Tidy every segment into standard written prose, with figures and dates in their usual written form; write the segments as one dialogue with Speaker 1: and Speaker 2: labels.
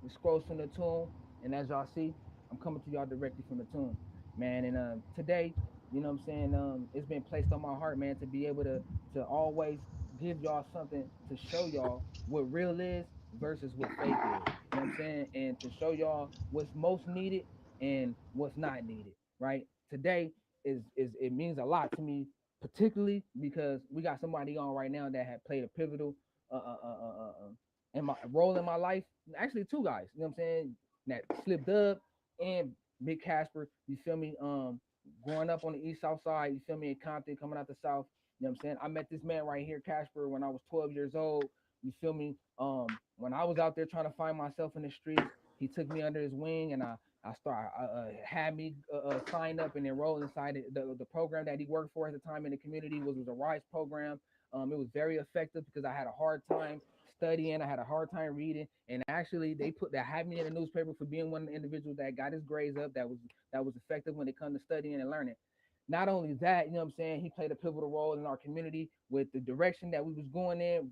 Speaker 1: The Scrolls from the Tomb, and as y'all see, I'm coming to y'all directly from the tomb, man. And today, you know what I'm saying, it's been placed on my heart, man, to be able to always give y'all something to show y'all what real is versus what fake is. You know what I'm saying? And to show y'all what's most needed and what's not needed. Right? Today is it means a lot to me, particularly because we got somebody on right now that had played a pivotal uh, uh, uh, uh, uh, uh, in my role in my life. Actually, two guys. You know what I'm saying? That Slip Dub and Big Casper. You feel me? Growing up on the East South Side. You feel me? In Compton, coming out the South. You know what I'm saying? I met this man right here, Casper, when I was 12 years old. You feel me? When I was out there trying to find myself in the streets, he took me under his wing, and had me sign up and enroll inside the program that he worked for at the time in the community was a RISE program. It was very effective because I had a hard time studying. I had a hard time reading, and actually they had me in the newspaper for being one of the individuals that got his grades up. That was effective when it comes to studying and learning. Not only that, you know what I'm saying, he played a pivotal role in our community with the direction that we was going in.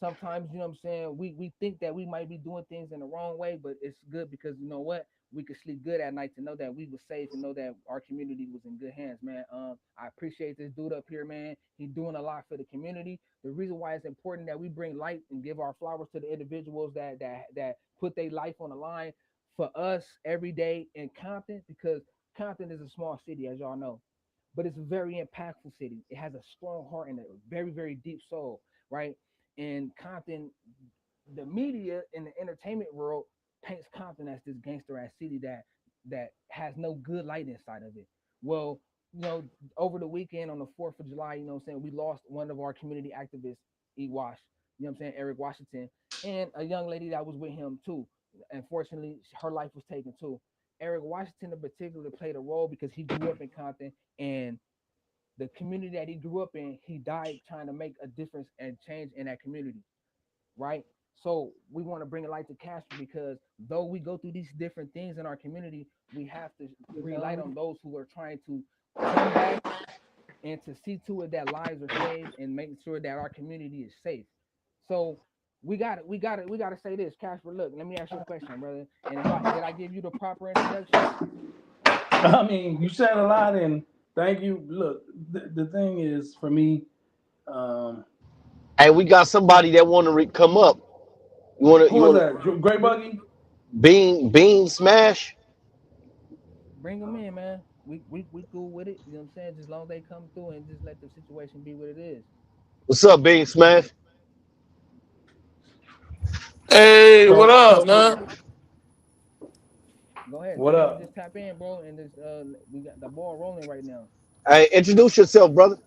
Speaker 1: Sometimes, you know what I'm saying, we think that we might be doing things in the wrong way, but it's good because you know what? We could sleep good at night to know that we were safe and know that our community was in good hands, man. I appreciate this dude up here, man. He's doing a lot for the community. The reason why it's important that we bring light and give our flowers to the individuals that put their life on the line for us every day in Compton, because Compton is a small city, as y'all know, but it's a very impactful city. It has a strong heart and a very, very deep soul, right? And Compton, the media in the entertainment world paints Compton as this gangster ass city that has no good light inside of it. Well, you know, over the weekend on the 4th of July, you know what I'm saying, we lost one of our community activists, E. Wash, you know what I'm saying, Eric Washington, and a young lady that was with him too. Unfortunately, her life was taken too. Eric Washington in particular played a role because he grew up in Compton, and the community that he grew up in, he died trying to make a difference and change in that community, right? So we want to bring a light to Casper because though we go through these different things in our community, we have to bring light on those who are trying to come back and to see to it that lives are saved and making sure that our community is safe. So we got to say this, Casper. Look, let me ask you a question, brother. And if I did I give you the proper introduction?
Speaker 2: I mean, you said a lot, and thank you. Look, the thing is for me, um,
Speaker 3: Hey, we got somebody that want to come up.
Speaker 2: who
Speaker 3: You
Speaker 2: was
Speaker 3: want
Speaker 2: that? Great Buggy.
Speaker 3: Bean Smash?
Speaker 1: Bring them in, man. We cool with it. You know what I'm saying? Just as long as they come through and just let the situation be what it is.
Speaker 3: What's up, Bean Smash?
Speaker 4: Hey, what up,
Speaker 2: So
Speaker 4: man?
Speaker 1: Go ahead.
Speaker 2: what
Speaker 1: Tell them to
Speaker 2: up?
Speaker 1: just tap in, bro, and just we got the ball rolling right now.
Speaker 3: Hey, introduce yourself, brother.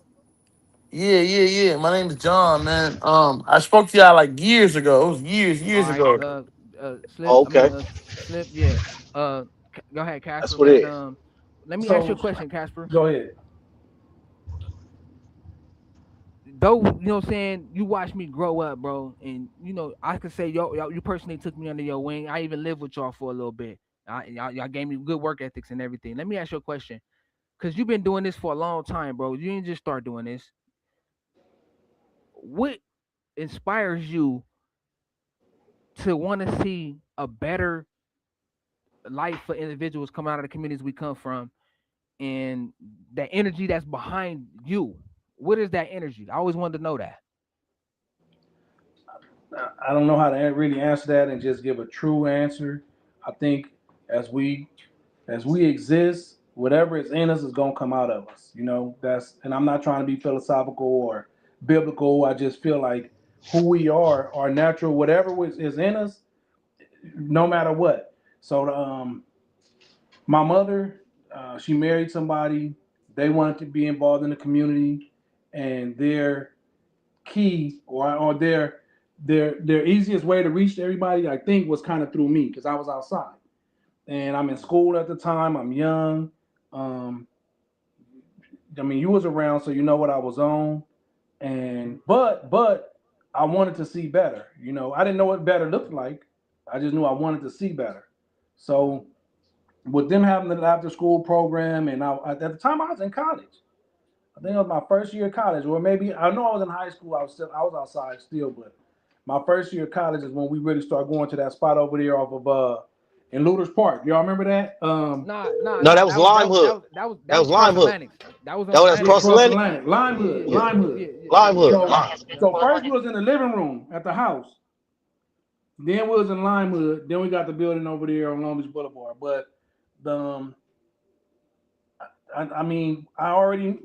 Speaker 4: Yeah. My name is John, man. I spoke to y'all like years ago. It was
Speaker 1: All
Speaker 4: years
Speaker 1: right,
Speaker 4: ago.
Speaker 1: slip.
Speaker 3: Oh,
Speaker 1: I mean,
Speaker 3: okay,
Speaker 1: slip. Yeah. Go ahead,
Speaker 3: that's
Speaker 1: Casper,
Speaker 3: what it
Speaker 1: man.
Speaker 3: is.
Speaker 1: Let me ask you a
Speaker 2: So
Speaker 1: question, Casper.
Speaker 2: go ahead.
Speaker 1: Though you know what I'm saying, you watched me grow up, bro, and you know I could say you personally took me under your wing. I even lived with y'all for a little bit. Y'all gave me good work ethics and everything. Let me ask you a question, because you've been doing this for a long time, bro. You didn't just start doing this. What inspires you to want to see a better life for individuals coming out of the communities we come from, and that energy that's behind you? What is that energy? I always wanted to know that.
Speaker 2: I don't know how to really answer that and just give a true answer. I think as we as we exist, whatever is in us is gonna come out of us. You know, that's and I'm not trying to be philosophical or biblical. I just feel like who we are, our natural, whatever is in us, no matter what. So my mother, she married somebody. They wanted to be involved in the community, and their key or their easiest way to reach everybody, I think, was kind of through me because I was outside and I'm in school at the time. I'm young. Um, I mean, you was around, so you know what I was on. And but I wanted to see better. You know, I didn't know what better looked like. I just knew I wanted to see better. So with them having the after school program, and at the time I was in college. I think it was my first year of college, or maybe I know I was in high school. I was outside still, but my first year of college is when we really start going to that spot over there off of in Luders Park. Y'all remember that?
Speaker 3: No, that was Lime Hood. That
Speaker 1: That
Speaker 3: was
Speaker 1: was cross
Speaker 3: Lime Hood.
Speaker 1: Atlantic. That was on
Speaker 3: That's
Speaker 1: Atlantic.
Speaker 2: Yeah,
Speaker 3: Cross
Speaker 2: Cross
Speaker 3: Atlantic.
Speaker 2: Atlantic, Lime Hood,
Speaker 3: Yeah.
Speaker 2: Lime Hood.
Speaker 3: Lime Hood.
Speaker 2: So first we was in the living room at the house. Then we was in Lime Hood. Then we got the building over there on Long Beach Boulevard. But the I mean,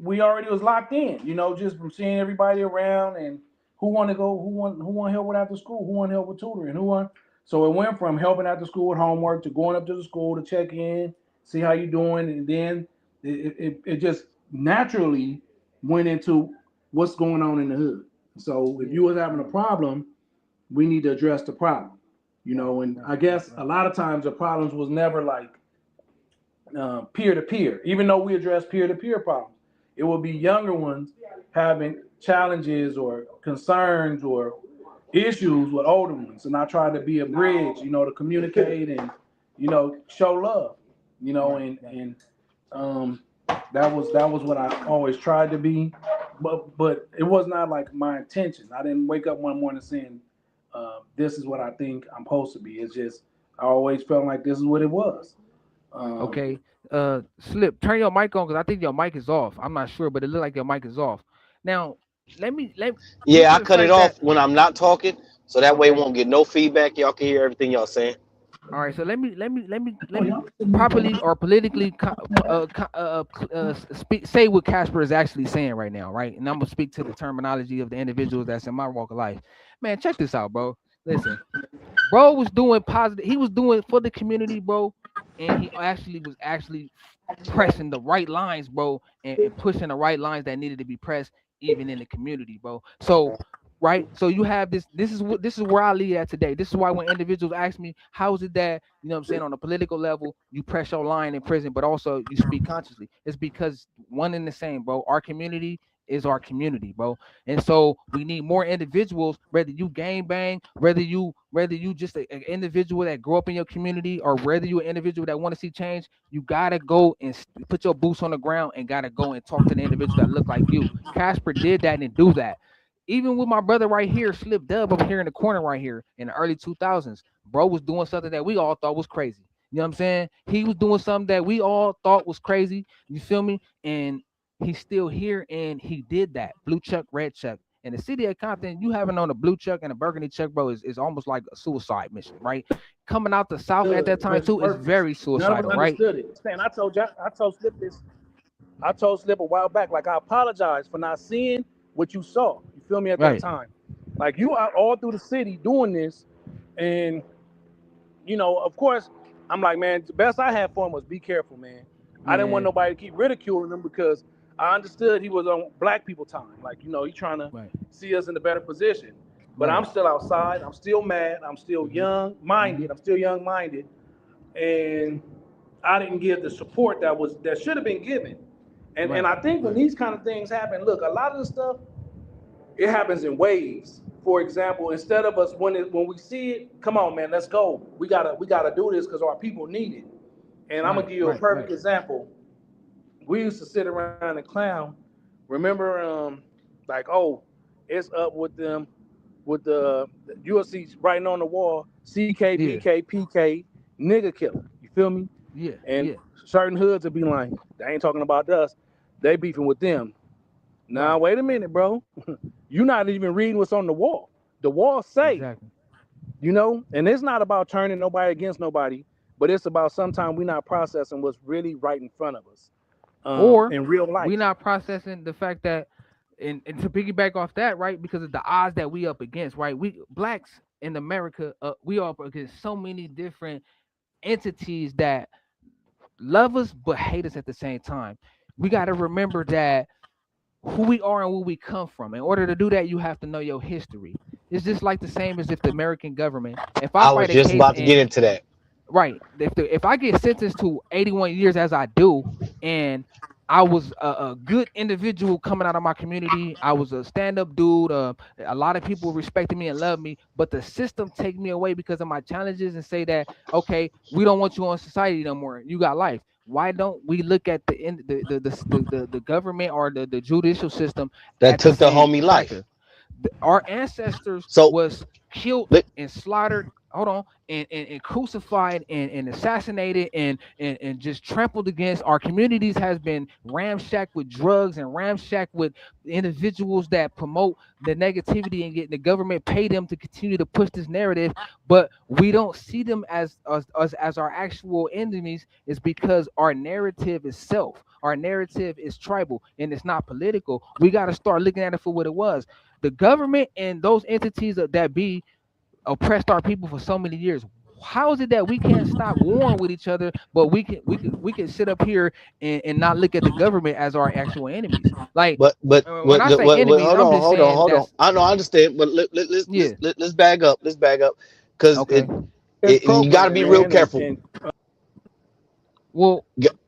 Speaker 2: we already was locked in, you know, just from seeing everybody around and who want to go, who want help with after school, who want help with tutoring, so it went from helping after school with homework to going up to the school to check in, see how you doing, and then it just naturally went into what's going on in the hood. So if you was having a problem, we need to address the problem, you know, and I guess a lot of times the problems was never like peer-to-peer, even though we address peer-to-peer problems. It will be younger ones having challenges or concerns or issues with older ones. And I try to be a bridge, you know, to communicate and, you know, show love, you know, and that was what I always tried to be. But it was not like my intention. I didn't wake up one morning saying, this is what I think I'm supposed to be. It's just, I always felt like this is what it was.
Speaker 1: Okay. Slip, turn your mic on because I think your mic is off. I'm not sure, but it looked like your mic is off. Now, let due
Speaker 3: Yeah,
Speaker 1: to
Speaker 3: I
Speaker 1: the
Speaker 3: cut it
Speaker 1: fact that
Speaker 3: off when I'm not talking, so that way it
Speaker 1: okay.
Speaker 3: won't get no feedback. Y'all can hear everything y'all saying.
Speaker 1: All right, so let me properly or politically say what Casper is actually saying right now, right? And I'm gonna speak to the terminology of the individuals that's in my walk of life. Man, check this out, bro. Listen, bro was doing positive. He was doing for the community, bro, and he was actually pressing the right lines, bro, and pushing the right lines that needed to be pressed, even in the community, bro. So right? So you have this. This is where I lead at today. This is why when individuals ask me, how is it that, you know what I'm saying, on a political level, you press your line in prison, but also you speak consciously? It's because one and the same, bro. Our community is our community, bro. And so we need more individuals, whether you gang bang, whether you just an individual that grew up in your community, or whether you an individual that want to see change, you gotta go and put your boots on the ground and gotta go and talk to the individuals that look like you. Casper did that and do that. Even with my brother right here, Slip Dub over here in the corner right here in the early 2000s, bro was doing something that we all thought was crazy. You know what I'm saying? He was doing something that we all thought was crazy. You feel me? And he's still here and he did that. Blue Chuck, red Chuck. In the city of Compton, you having on a blue Chuck and a burgundy Chuck, bro, is almost like a suicide mission, right? Coming out the South at that time too is very suicidal, right?
Speaker 2: Understood it. Man, I told Slip this. I told Slip a while back, like, I apologize for not seeing what you saw. You feel me at that
Speaker 1: Right.
Speaker 2: time? Like, you are all through the city doing this, and you know, of course, I'm like, man, the best I had for him was be careful, man. I didn't want
Speaker 1: Yeah.
Speaker 2: nobody to keep ridiculing him because I understood he was on black people time. Like, you know, he trying to
Speaker 1: Right.
Speaker 2: see us in a better position. But I'm
Speaker 1: Right.
Speaker 2: still outside. I'm still mad. I'm still young-minded. I'm still young-minded, and I didn't give the support that should have been given. And
Speaker 1: Right.
Speaker 2: I think when these kind of things happen, look, a lot of the stuff, it happens in waves. For example, instead of us when we see it, come on, man, let's go. We gotta do this because our people need it. And I'm gonna give you a perfect example. We used to sit around and clown. Remember, like, oh, it's up with them, with the UFC writing on the wall, CK, PK, PK, nigga killer. You feel me?
Speaker 1: Yeah.
Speaker 2: And certain hoods would be like, they ain't talking about us. They beefing with them. Now,
Speaker 1: Right.
Speaker 2: wait a minute, bro. You're not even reading what's on the wall. The wall say,
Speaker 1: Exactly.
Speaker 2: you know, and it's not about turning nobody against nobody, but it's about sometimes we're not processing what's really right in front of us.
Speaker 1: Or
Speaker 2: in real life.
Speaker 1: we're not processing the fact that, and to piggyback off that, right? Because of the odds that we up against, right? We blacks in America, we are up against so many different entities that love us but hate us at the same time. We got to remember that who we are and where we come from. In order to do that, you have to know your history. It's just like the same as if the American government, if I
Speaker 3: I was
Speaker 1: fight a
Speaker 3: just
Speaker 1: case
Speaker 3: about to get
Speaker 1: and
Speaker 3: into that.
Speaker 1: right, if I get sentenced to 81 years as I do, and I was a good individual coming out of my community, I was a stand-up dude. A lot of people respected me and loved me, but the system take me away because of my challenges and say that, okay, we don't want you on society no more. You got life. Why don't we look at the government or the judicial system
Speaker 3: That
Speaker 1: at the
Speaker 3: took the
Speaker 1: same
Speaker 3: homie life.
Speaker 1: factor? Our ancestors
Speaker 3: So
Speaker 1: was killed
Speaker 3: let-
Speaker 1: and slaughtered. Hold on, and crucified and assassinated and just trampled against. Our communities has been ramshacked with drugs and ramshacked with individuals that promote the negativity and get the government pay them to continue to push this narrative. But we don't see them as our actual enemies. Is because our narrative is self. Our narrative is tribal and it's not political. We got to start looking at it for what it was. The government and those entities that be oppressed our people for so many years. How is it that we can't stop warring with each other, but we can sit up here and not look at the government as our actual enemies? Like when I say enemies,
Speaker 3: hold
Speaker 1: I'm
Speaker 3: on,
Speaker 1: just
Speaker 3: hold on,
Speaker 1: saying
Speaker 3: hold on.
Speaker 1: that's
Speaker 3: I know, I understand, but let's
Speaker 1: yeah.
Speaker 3: let's back up. Let's back up because
Speaker 1: Okay.
Speaker 2: It's
Speaker 3: you got to
Speaker 2: programming,
Speaker 3: be real
Speaker 2: man,
Speaker 3: careful.
Speaker 2: and
Speaker 1: Well,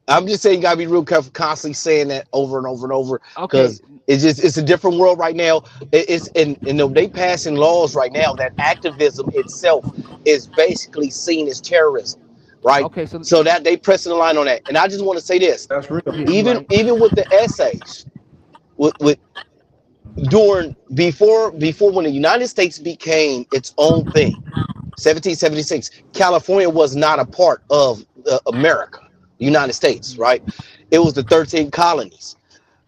Speaker 3: I'm just saying you gotta be real careful constantly saying that over and over and over
Speaker 1: okay.
Speaker 3: because it's a different world right now. It's and they passing laws right now that activism itself is basically seen as terrorism, right?
Speaker 1: Okay. So
Speaker 3: So that they pressing the line on that. And I just want to say this:
Speaker 2: that's real.
Speaker 1: yeah, you're
Speaker 3: even
Speaker 1: right.
Speaker 3: with the essays, with during before when the United States became its own thing, 1776, California was not a part of America, the United States,
Speaker 1: Mhm.
Speaker 3: right? It was the 13 colonies.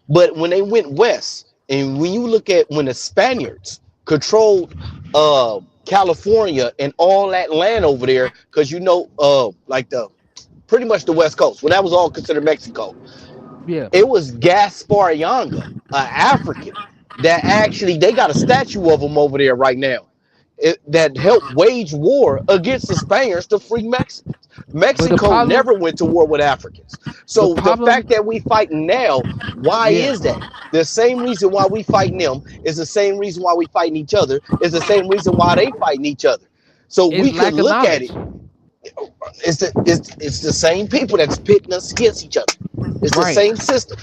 Speaker 3: But when they went west, and when you look at when the Spaniards controlled California and all that land over there, because like the pretty much the West Coast, when that was all considered Mexico,
Speaker 1: Yeah.
Speaker 3: it was Gaspar Yanga, an African, that actually they got a statue of him over there right now. That helped wage war against the Spaniards to free Mexicans.
Speaker 1: But the
Speaker 3: Mexico
Speaker 1: problem,
Speaker 3: never went to war with Africans.
Speaker 1: the
Speaker 3: So the
Speaker 1: problem,
Speaker 3: fact that we fighting now, why
Speaker 1: yeah,
Speaker 3: is that? The same reason why we fighting them is the same reason why we fighting each other, is the same reason why they fighting each other. So
Speaker 1: is
Speaker 3: we could
Speaker 1: lack of
Speaker 3: look at
Speaker 1: knowledge.
Speaker 3: it. It's the same people that's pitting us against each other. It's the
Speaker 1: Right.
Speaker 3: same system.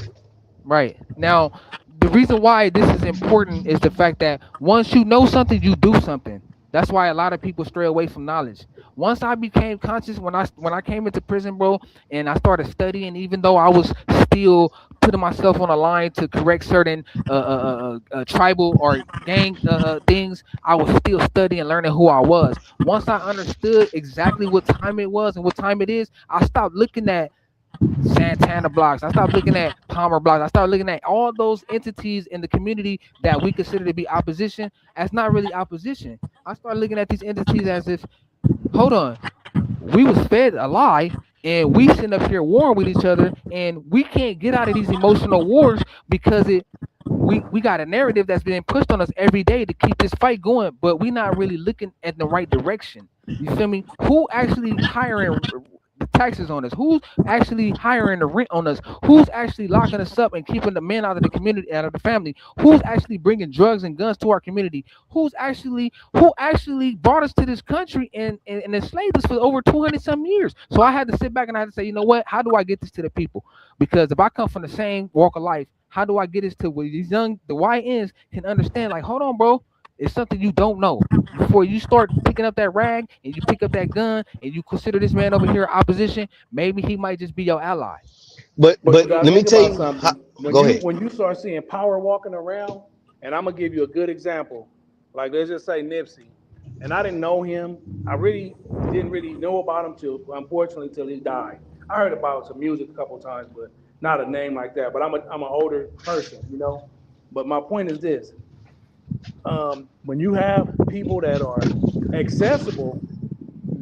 Speaker 1: Right. Now, the reason why this is important is the fact that once you know something, you do something. That's why a lot of people stray away from knowledge. Once I became conscious, when I came into prison, bro, and I started studying, even though I was still putting myself on a line to correct certain tribal or gang things, I was still studying, learning who I was. Once I understood exactly what time it was and what time it is, I stopped looking at Santana blocks. I started looking at Palmer blocks. I started looking at all those entities in the community that we consider to be opposition as not really opposition. I started looking at these entities as if, hold on, we was fed a lie and we sitting up here warring with each other and we can't get out of these emotional wars because we got a narrative that's being pushed on us every day to keep this fight going, but we not really looking at the right direction. You feel me? Who actually hiring the taxes on us? Who's actually hiring the rent on us? Who's actually locking us up and keeping the men out of the community, out of the family? Who's actually bringing drugs and guns to our community? Who actually brought us to this country and enslaved us for over 200 some years? So I had to sit back and I had to say, you know what? How do I get this to the people? Because if I come from the same walk of life, how do I get this to where the YNs can understand? Like, hold on, bro. It's something you don't know. Before you start picking up that rag and you pick up that gun and you consider this man over here opposition, maybe he might just be your ally.
Speaker 2: But you
Speaker 3: But
Speaker 2: got to
Speaker 3: let me
Speaker 2: think
Speaker 3: tell
Speaker 2: about
Speaker 3: you.
Speaker 2: something.
Speaker 3: Go ahead.
Speaker 2: When you start seeing power walking around, and I'm gonna give you a good example. Like let's just say Nipsey, and I didn't know him. I really didn't really know about him till unfortunately till he died. I heard about some music a couple of times, but not a name like that. But I'm an older person, you know. But my point is this: when you have people that are accessible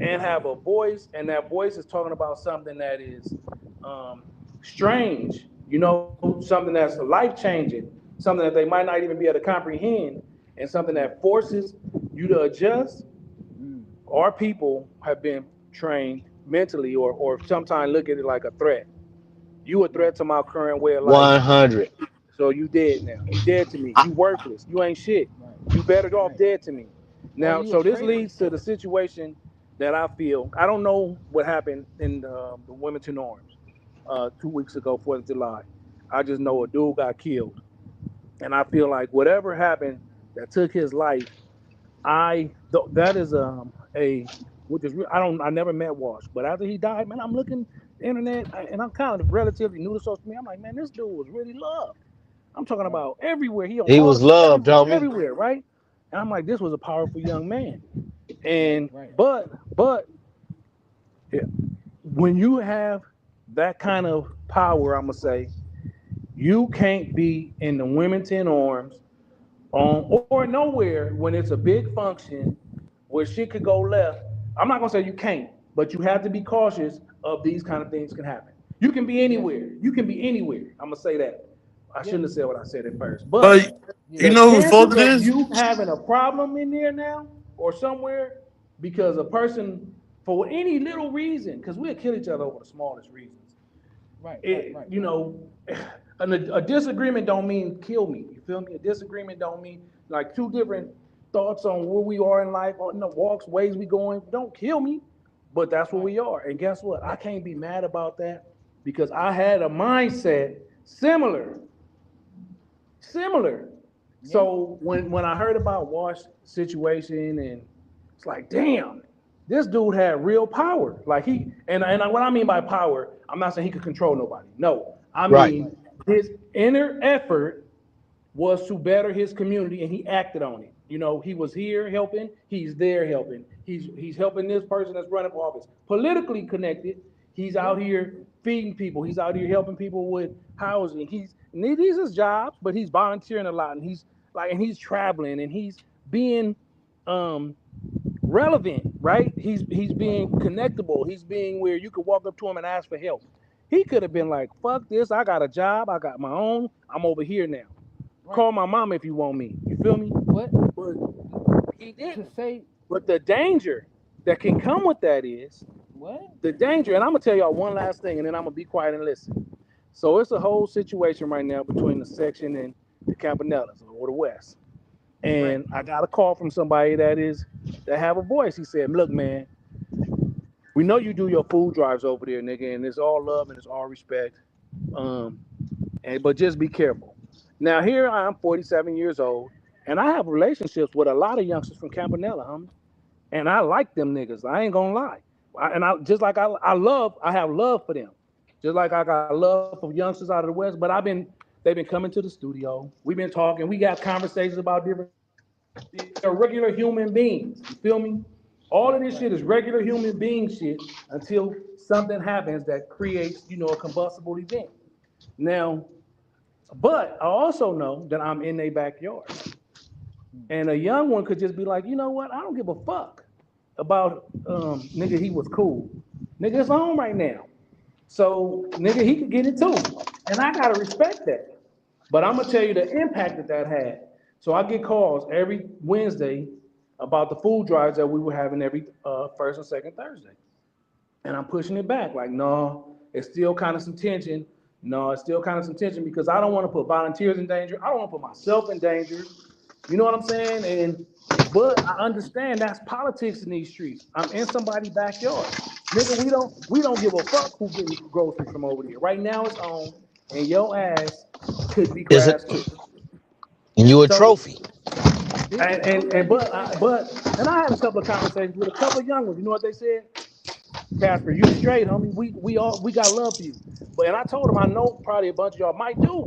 Speaker 2: and have a voice, and that voice is talking about something that is um, strange, you know, something that's life changing, something that they might not even be able to comprehend, and something that forces you to adjust.
Speaker 1: Mm.
Speaker 2: Our people have been trained mentally, or sometimes look at it like a threat. You a threat
Speaker 1: Right.
Speaker 2: to my current way of life,
Speaker 3: 100.
Speaker 2: so you dead now. You dead to me.
Speaker 3: I,
Speaker 2: You worthless. You ain't shit.
Speaker 1: Right.
Speaker 2: You better off
Speaker 1: Right.
Speaker 2: dead to me.
Speaker 1: Or
Speaker 2: Now,
Speaker 1: you a
Speaker 2: so this
Speaker 1: traitor?
Speaker 2: leads to the situation that I feel. I don't know what happened in the Wilmington Arms 2 weeks ago, 4th of July. I just know a dude got killed, and I feel like whatever happened that took his life, that is a which is I never met Wash, but after he died, man, I'm looking the internet and I'm kind of relatively new to social media. I'm like, man, this dude was really loved. I'm talking
Speaker 1: Right.
Speaker 2: about everywhere. He on
Speaker 3: He
Speaker 2: all
Speaker 3: was
Speaker 2: the
Speaker 3: loved, homie.
Speaker 2: everywhere, right? And I'm like, this was a powerful young man. And
Speaker 1: Right.
Speaker 2: but yeah, when you have that kind of power, I'm gonna say, you can't be in the Wilmington Arms or nowhere when it's a big function where shit could go left. I'm not gonna say you can't, but you have to be cautious of these kind of things can happen. You can be
Speaker 1: Yeah.
Speaker 2: anywhere. You can be anywhere. I'm gonna say that. I
Speaker 1: Yeah.
Speaker 2: shouldn't have said what I said at first,
Speaker 4: But
Speaker 2: but
Speaker 1: Yeah.
Speaker 4: you
Speaker 2: the
Speaker 4: know whose fault
Speaker 2: chances
Speaker 4: it
Speaker 2: of
Speaker 4: is?
Speaker 2: you having a problem in there now or somewhere because a person for any little reason, because we'll kill each other over the smallest reasons.
Speaker 1: Right. Right.
Speaker 2: It,
Speaker 1: Right.
Speaker 2: you know, a disagreement don't mean kill me. You feel me? A disagreement don't mean like two different thoughts on where we are in life, on the walks, ways we going. Don't kill me, but that's where
Speaker 1: Right.
Speaker 2: we are. And guess what? I can't be mad about that because I had a mindset similar. Similar.
Speaker 1: Yeah.
Speaker 2: So when I heard about Wash situation and it's like, damn, this dude had real power. Like what I mean by power, I'm not saying he could control nobody. No, I
Speaker 3: Right.
Speaker 2: mean his inner effort was to better his community and he acted on it. You know, he was here helping, he's there helping. He's helping this person that's running for office. Politically connected, he's out here feeding people, he's out here helping people with housing. These is jobs, but he's volunteering a lot and he's traveling and he's being um relevant, right? He's being connectable. He's being where you could walk up to him and ask for help. He could have been like, fuck this, I got a job, I got my own, I'm over here now.
Speaker 1: Right.
Speaker 2: Call my mom if you want me. You feel me?
Speaker 1: But
Speaker 2: But he
Speaker 1: to
Speaker 2: didn't.
Speaker 1: say
Speaker 2: But the danger that can come with that is
Speaker 1: what?
Speaker 2: the danger, and I'm gonna tell y'all one last thing, and then I'm gonna be quiet and listen. So it's a whole situation right now between the section and the Campanellas or the West. And I got a call from somebody that have a voice. He said, look, man, we know you do your food drives over there, nigga, and it's all love and it's all respect. But just be careful. Now here I am, 47 years old, and I have relationships with a lot of youngsters from Campanella, homie. And I like them niggas. I ain't gonna lie. I have love for them. Just like I got love for youngsters out of the West, but they've been coming to the studio. We've been talking. We got conversations about different. They're regular human beings. You feel me? All of this shit is regular human being shit until something happens that creates, a combustible event. Now, but I also know that I'm in their backyard. And a young one could just be like, you know what? I don't give a fuck about nigga, he was cool. Nigga, it's on right now. So nigga, he could get it too. And I gotta respect that. But I'm gonna tell you the impact that had. So I get calls every Wednesday about the food drives that we were having every first and second Thursday. And I'm pushing it back, like, no, it's still kind of some tension. No, it's still kind of some tension because I don't want to put volunteers in danger. I don't want to put myself in danger. You know what I'm saying? But I understand that's politics in these streets. I'm in somebody's backyard. Nigga, we don't give a fuck who getting groceries from over there. Right now it's on, and your ass could be
Speaker 3: Is it?
Speaker 2: grass too.
Speaker 3: And you a
Speaker 2: So
Speaker 3: trophy.
Speaker 2: but I had a couple of conversations with a couple of young ones. You know what they said? Casper, you straight, homie. We got love for you. And I told him I know probably a bunch of y'all might do,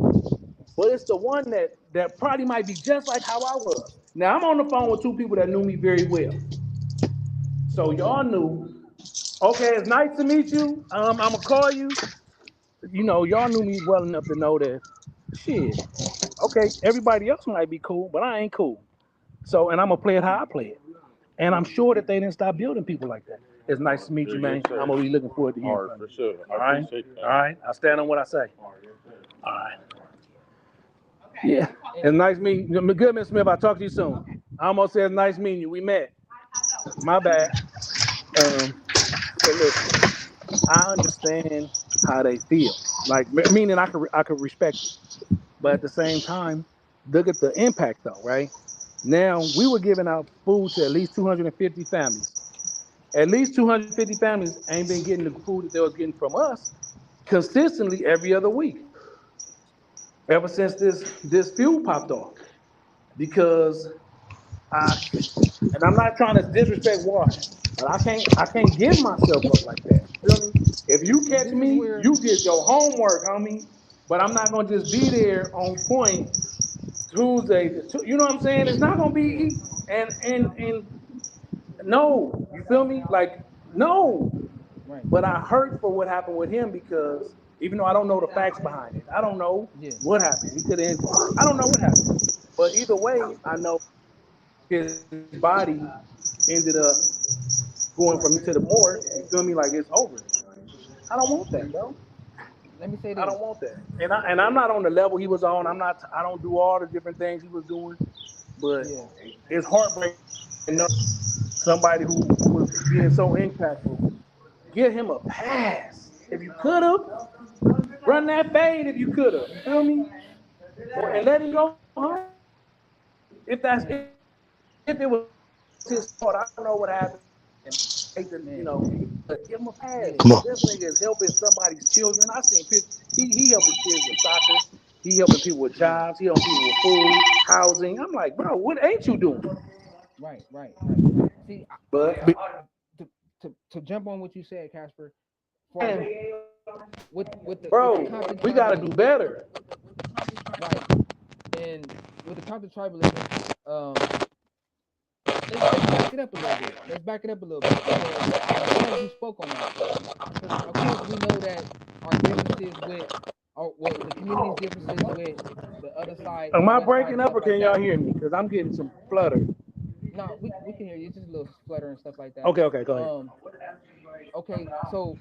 Speaker 2: but it's the one that probably might be just like how I was. Now I'm on the phone with two people that knew me very well. So y'all knew, okay, it's nice to meet you. I'm gonna call you. Y'all knew me well enough to know that shit. Okay, everybody else might be cool, but I ain't cool. So, and I'm gonna play it how I play it. And I'm sure that they didn't stop building people like that. It's nice to meet you, man. I'm gonna be looking forward to hearing from you.
Speaker 5: For sure.
Speaker 2: All right, all right. I stand on what I say. All right. Yeah, it's nice meeting you. Good, Miss Smith. I'll talk to you soon. I almost said it's nice meeting you. We met. My bad. So listen, I understand how they feel. Like meaning I could respect it. But at the same time, look at the impact though, right? Now we were giving out food to at least 250 families. At least 250 families ain't been getting the food that they was getting from us consistently every other week. Ever since this fuel popped off. Because I'm not trying to disrespect Wash, but I can't give myself up like that. You feel me? If you catch me, you did your homework, homie. but I'm not gonna just be there on point Tuesday. You know what I'm saying? It's not gonna be and no, you feel me? Like no,
Speaker 1: Right.
Speaker 2: but I hurt for what happened with him because even though I don't know the facts behind it, I don't know
Speaker 1: Yeah.
Speaker 2: what happened. He could have. I don't know what happened, but either way, I know his body ended up going from to the morgue. You feel me? Like it's over. I don't want that, bro.
Speaker 1: Let me say
Speaker 2: I
Speaker 1: this.
Speaker 2: don't want that. And I'm not on the level he was on. I'm not. I don't do all the different things he was doing. But
Speaker 1: Yeah.
Speaker 2: it's heartbreaking to know somebody who was being so impactful. Get him a pass if you could have. Run that fade if you could have. You feel me? Or and let him go home. If that's
Speaker 1: Man.
Speaker 2: if it was his fault, I don't know what happened. And hate to,
Speaker 1: Man.
Speaker 2: but give him a pass,
Speaker 1: Yeah.
Speaker 3: Come
Speaker 2: bro.
Speaker 3: on.
Speaker 2: This nigga is helping somebody's children. I seen pictures. He helping kids with soccer. He helping people with
Speaker 1: Yeah.
Speaker 2: jobs. He helping people with food, housing. I'm like, bro, what ain't you doing?
Speaker 1: Right. Right. Right. See,
Speaker 2: But
Speaker 1: to jump on what you said, Casper, for
Speaker 2: man,
Speaker 1: with the
Speaker 2: bro,
Speaker 1: Compton
Speaker 2: we gotta do
Speaker 1: tribalism,
Speaker 2: better.
Speaker 1: right? And with the Compton tribalism, let's back it up a little bit. Let's back it up a little bit because I'm glad you spoke on that. Because of course we know that our differences with, or well, the community's differences with the other side,
Speaker 2: Am
Speaker 1: the
Speaker 2: I
Speaker 1: west side,
Speaker 2: breaking
Speaker 1: and
Speaker 2: up
Speaker 1: stuff
Speaker 2: or
Speaker 1: like
Speaker 2: can y'all
Speaker 1: that.
Speaker 2: hear me? Because I'm getting some flutter.
Speaker 1: No, we can hear you. It's just a little flutter and stuff like that.
Speaker 2: Okay, go ahead.
Speaker 1: Um, okay, so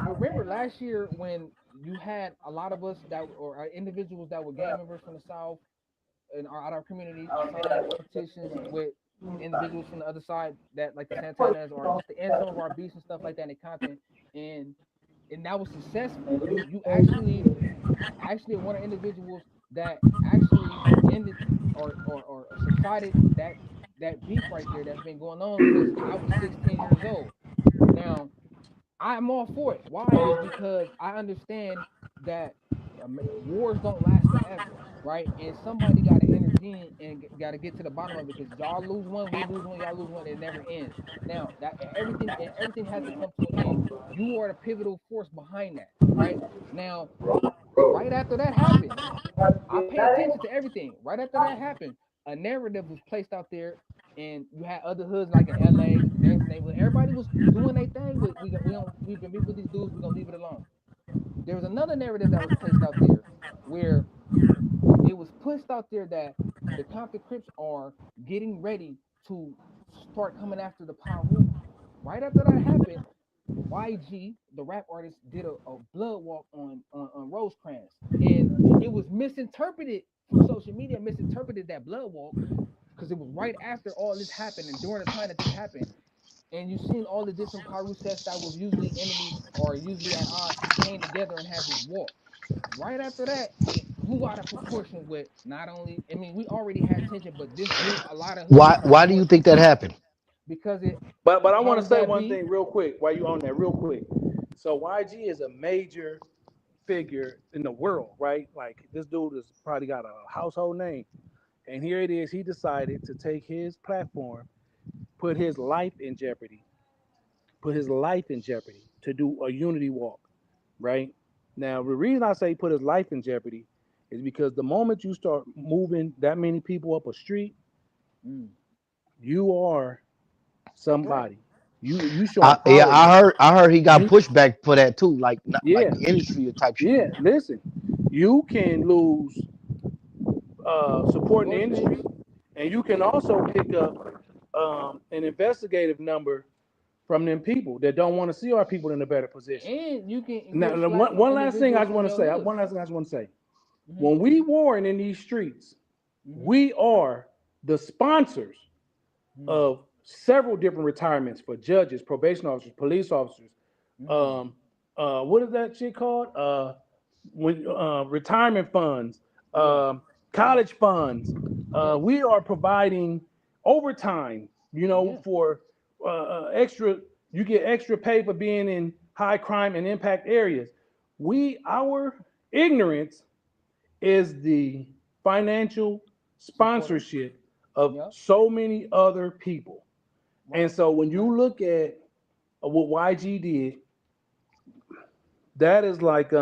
Speaker 1: remember last year when you had a lot of us that or individuals that were gang members from the south and out of our community sign petitions with individuals from the other side that like the Santanas or just to end some of our beefs and stuff like that in content, and that was successful. You actually one of the individuals that actually ended or subsided that beef right there that's been going on since I was 16 years old. Now I'm all for it. Why? Is because I understand that wars don't last forever, right? And somebody got to intervene and got to get to the bottom of it because y'all lose one, we lose one, y'all lose one, it never ends. Now that everything has to come to an end. You are the pivotal force behind that, right? Now, right after that happened, I pay attention to everything. Right after that happened, a narrative was placed out there, and you had other hoods like in LA, different neighborhood. Everybody was doing their thing. We've been beef with these dudes. We're gonna leave it alone. There was another narrative that was placed out there where it was pushed out there that the Compton Crips are getting ready to start coming after the Paru. Right after that happened, YG, the rap artist, did a blood walk on Rosecrans, and it was misinterpreted from social media. Misinterpreted that blood walk because it was right after all this happened and during the time that this happened. And you've seen all the different Paru sets that was usually enemies or usually at odds came together and had this walk. Right after that, it flew out of proportion with not only, I mean, we already had tension, but this blew a lot of hoods
Speaker 3: Why?
Speaker 1: out of
Speaker 3: Why do you
Speaker 1: proportion
Speaker 3: think that happened?
Speaker 1: because it,
Speaker 2: But
Speaker 1: the
Speaker 2: I want to
Speaker 1: powers
Speaker 2: say
Speaker 1: that
Speaker 2: one
Speaker 1: be,
Speaker 2: thing real quick while you on that real quick. So YG is a major figure in the world, right? Like this dude has probably got a household name. And here it is, he decided to take his platform, put his life in jeopardy, to do a unity walk, right? Now, the reason I say put his life in jeopardy is because the moment you start moving that many people up a street,
Speaker 1: mm,
Speaker 2: you are
Speaker 1: a threat.
Speaker 2: somebody. You showing
Speaker 3: Yeah,
Speaker 2: power now.
Speaker 3: I heard he got
Speaker 2: You
Speaker 3: pushback for that too, like not like
Speaker 2: yeah,
Speaker 3: the industry type shit.
Speaker 2: yeah. Listen, you can lose support in the
Speaker 1: Voice
Speaker 2: industry,
Speaker 1: maybe,
Speaker 2: and you can also pick up an investigative number from them people that don't want to see our people in a better position.
Speaker 1: and you can
Speaker 2: Now,
Speaker 1: get flack from
Speaker 2: one last thing I
Speaker 1: individuals
Speaker 2: just
Speaker 1: from
Speaker 2: want to
Speaker 1: your
Speaker 2: say.
Speaker 1: hood.
Speaker 2: One last thing I just want to say.
Speaker 1: Hmm.
Speaker 2: When we warring in these streets,
Speaker 1: Hmm.
Speaker 2: we are the sponsors
Speaker 1: Hmm.
Speaker 2: of several different retirements for judges, probation officers, police officers.
Speaker 1: Hmm.
Speaker 2: Um, what is that shit called? When retirement funds,
Speaker 1: Yeah.
Speaker 2: college funds.
Speaker 1: Yeah.
Speaker 2: We are providing overtime.
Speaker 1: Yeah.
Speaker 2: For extra. You get extra pay for being in high crime and impact areas. Our ignorance is the financial
Speaker 1: Supporter.
Speaker 2: sponsorship of
Speaker 1: Yep.
Speaker 2: so many other people. And
Speaker 1: Right.
Speaker 2: so when you look at what YG did, that is like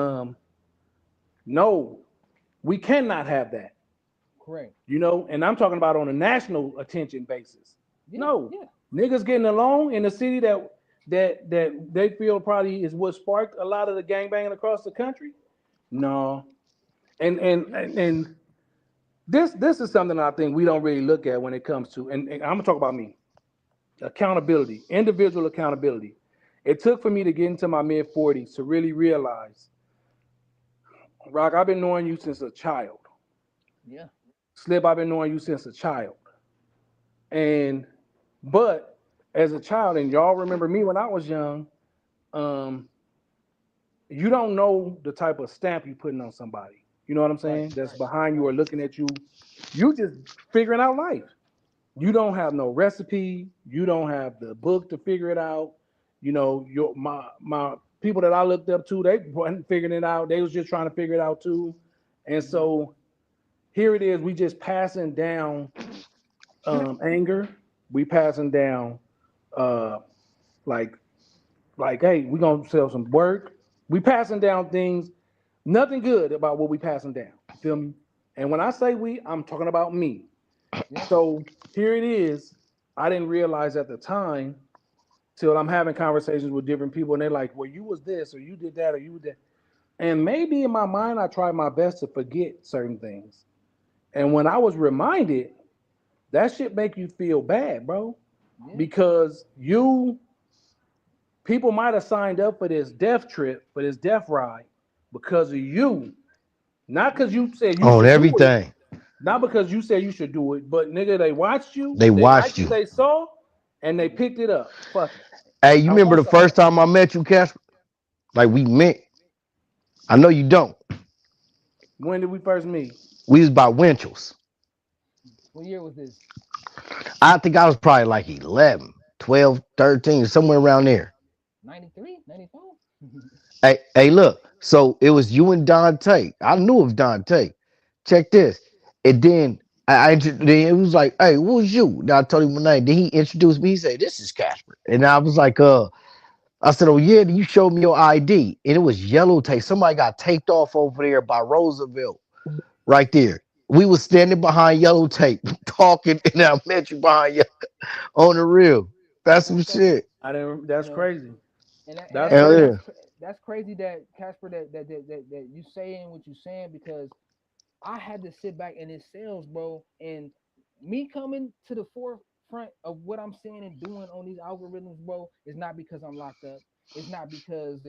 Speaker 2: No, we cannot have that.
Speaker 1: Correct.
Speaker 2: You know, and I'm talking about on a national attention basis.
Speaker 1: Yeah,
Speaker 2: No,
Speaker 1: yeah.
Speaker 2: niggas getting along in a city that they feel probably is what sparked a lot of the gangbanging across the country. No, and this is something I think we don't really look at when it comes to, and I'm gonna talk about me, accountability, individual accountability. It took for me to get into my mid 40s to really realize, Rock, I've been knowing you since a child.
Speaker 1: Yeah.
Speaker 2: Slip, I've been knowing you since a child. And but as a child, and y'all remember me when I was young, um, you don't know the type of stamp you putting on somebody. You know what I'm saying?
Speaker 1: Right.
Speaker 2: That's
Speaker 1: Right.
Speaker 2: behind you or
Speaker 1: Right.
Speaker 2: looking at you. You just figuring out life. You don't have no recipe. You don't have the book to figure it out. You know, your my people that I looked up to, they wasn't figuring it out. They was just trying to figure it out too. And
Speaker 1: Mhm.
Speaker 2: so here it is. We just passing down anger. We passing down uh, like hey, we gonna sell some work. We passing down things. Nothing good about what we passing down. You feel me? And when I say we, I'm talking about me.
Speaker 1: Yeah.
Speaker 2: So here it is. I didn't realize at the time till I'm having conversations with different people, and they're like, "Well, you was this, or you did that, or you did." And maybe in my mind, I tried my best to forget certain things. And when I was reminded, that shit make you feel bad, bro,
Speaker 1: Yeah.
Speaker 2: because you people might have signed up for this death trip, for this death ride, because of you, not because
Speaker 1: Yeah.
Speaker 2: you said you
Speaker 3: On
Speaker 2: should do it,
Speaker 3: everything.
Speaker 2: not because you said you should do it, but nigga, they watched you,
Speaker 3: They
Speaker 2: they liked
Speaker 3: watched
Speaker 2: what
Speaker 3: you.
Speaker 2: they saw, and they picked it up. Fuck it,
Speaker 3: Hey, you
Speaker 2: I
Speaker 3: remember
Speaker 2: want
Speaker 3: the
Speaker 2: some of
Speaker 3: first
Speaker 2: that.
Speaker 3: time I met you, Casper? Like we met. I know you don't.
Speaker 2: When did we first meet?
Speaker 3: We was by Winchell's.
Speaker 1: What year was this?
Speaker 3: I think I was probably like 11, 12, 13, somewhere around there.
Speaker 1: 93, 94.
Speaker 3: Hey, look. So it was you and Dante. I knew it was Dante. Check this. And then then it was like, hey, what was you? Then I told him my name. Then he introduced me. He said, this is Casper. And I was like, I said, oh yeah, then you showed me your ID. And it was yellow tape. Somebody got taped off over there by Roosevelt. Right there. We was standing behind yellow tape talking, and I met you behind you on the real. That's some
Speaker 1: Okay.
Speaker 3: shit.
Speaker 2: I didn't.
Speaker 1: You
Speaker 2: That's
Speaker 1: know,
Speaker 2: crazy.
Speaker 1: and
Speaker 2: That's
Speaker 3: Hell
Speaker 2: crazy.
Speaker 3: yeah.
Speaker 1: that's crazy that Casper that you saying what you saying because I had to sit back and it sales, bro, and me coming to the forefront of what I'm saying and doing on these algorithms, bro, is not because I'm locked up. It's not because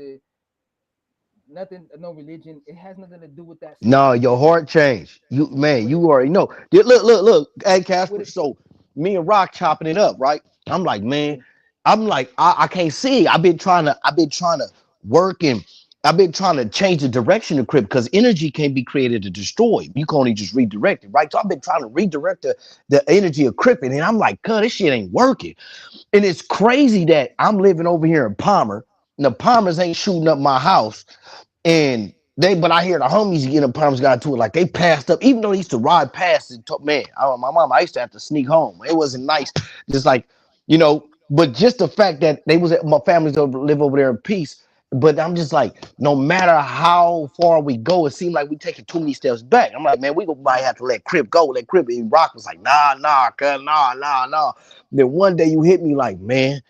Speaker 1: nothing, no religion. It has nothing to do with that
Speaker 3: No,
Speaker 1: stuff.
Speaker 3: your heart changed. You man,
Speaker 1: What it,
Speaker 3: you already know. Look. Hey
Speaker 1: what
Speaker 3: Casper.
Speaker 1: it,
Speaker 3: So me and Rock chopping it up, right? I'm like, man,
Speaker 1: yeah,
Speaker 3: I'm like, I can't see. I've been trying to work and I've been trying to change the direction of crypt because energy can't be created to destroy. You can only just redirect it, right? So I've been trying to redirect the energy of crypt, and I'm like, God, this shit ain't working. And it's crazy that I'm living over here in Palmer, and the Palmers ain't shooting up my house. And but I hear the homies getting up, Palmers got to it, like they passed up, even though they used to ride past and talk, man, my mom, I used to have to sneak home. It wasn't nice. Just like, but just the fact that my families live over there in peace. But I'm just like, no matter how far we go, it seemed like we taking too many steps back. I'm like, man, we gonna might have to let Crip go, let Crip. And Rock was like, nah, cuz, nah. Then one day you hit me like, man,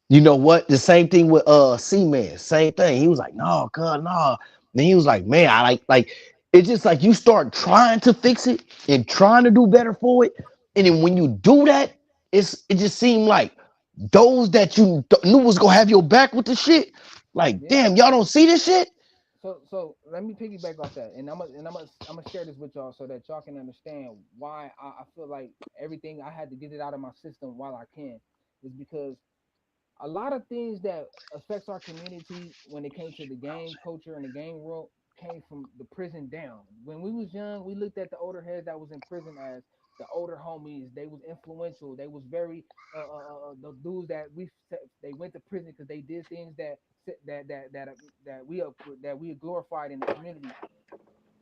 Speaker 3: you know what? The same thing with C-Man, same thing. He was like, no, cuz, nah. Then he was like, man, I like it's just like you start trying to fix it and trying to do better for it. And then when you do that, it just seemed like those that you knew was gonna have your back with the shit. Like,
Speaker 1: yeah.
Speaker 3: damn, y'all don't see this shit?
Speaker 1: So let me piggyback off that, and I'm gonna share this with y'all so that y'all can understand why I feel like everything I had to get it out of my system while I can is because a lot of things that affects our community when it came to the gang culture and the gang world came from the prison down. When we was young, we looked at the older heads that was in prison as the older homies. They was influential. They was very the dudes that they went to prison because they did things that we glorified in the community.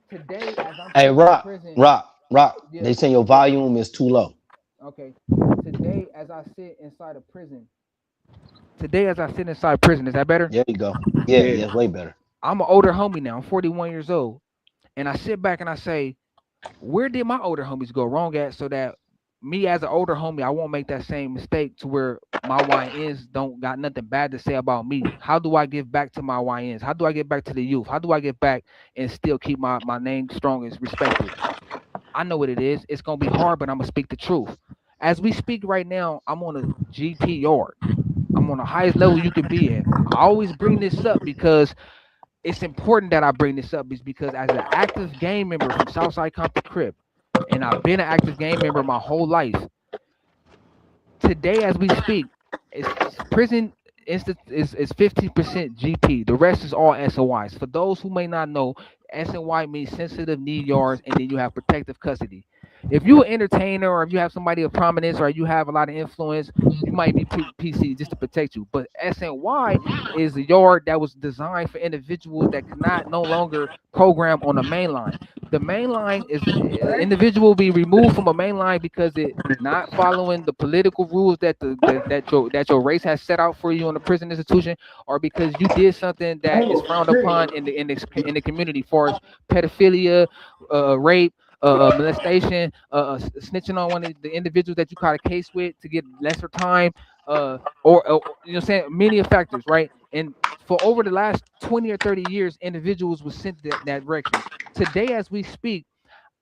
Speaker 1: Today, as I'm
Speaker 3: Hey,
Speaker 1: sitting in
Speaker 3: Rock,
Speaker 1: prison,
Speaker 3: Rock, Rock.
Speaker 1: yeah,
Speaker 3: They saying your
Speaker 1: yeah,
Speaker 3: volume is too low.
Speaker 1: okay. Today, as I sit inside a prison, today as I sit inside prison, is that better?
Speaker 3: There you go. Yeah,
Speaker 2: Yeah.
Speaker 3: it's way better.
Speaker 1: I'm an older homie now. I'm 41 years old. And I sit back and I say, where did my older homies go wrong at, so that me as an older homie, I won't make that same mistake to where my YNs don't got nothing bad to say about me. How do I give back to my YNs? How do I get back to the youth? How do I get back and still keep my name strong and respected? I know what it is. It's gonna be hard, but I'm gonna speak the truth. As we speak right now, I'm on a GP yard. I'm on the highest level you could be at. I always bring this up because it's important that I bring this up, is because as an active gang member from Southside Compton Crip, and I've been an active gang member my whole life. Today, as we speak, prison is 50% GP. The rest is all SOYs. For those who may not know, SNY means sensitive need yards, and then you have protective custody. If you're an entertainer, or if you have somebody of prominence, or you have a lot of influence, you might be PC just to protect you. But SNY is a yard that was designed for individuals that cannot no longer program on the main line. The main line is individual will be removed from a main line because it not following the political rules that that your race has set out for you in the prison institution, or because you did something that is frowned upon in the community, for as pedophilia, rape, molestation, snitching on one of the individuals that you caught a case with to get lesser time, or you know, saying many factors, right? And for over the last 20 or 30 years, individuals were sent that direction. Today, as we speak,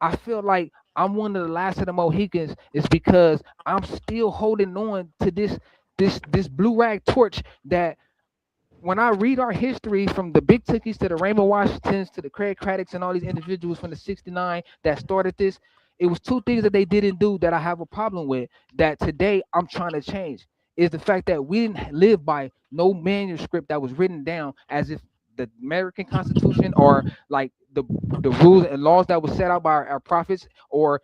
Speaker 1: I feel like I'm one of the last of the Mohicans, is because I'm still holding on to this blue rag torch. That when I read our history, from the Big Tookies to the Raymond Washingtons to the Craig Craddocks and all these individuals from the '69 that started this, it was two things that they didn't do that I have a problem with, that today I'm trying to change. Is the fact that we didn't live by no manuscript that was written down as if the American Constitution, or like the rules and laws that were set out by our prophets, or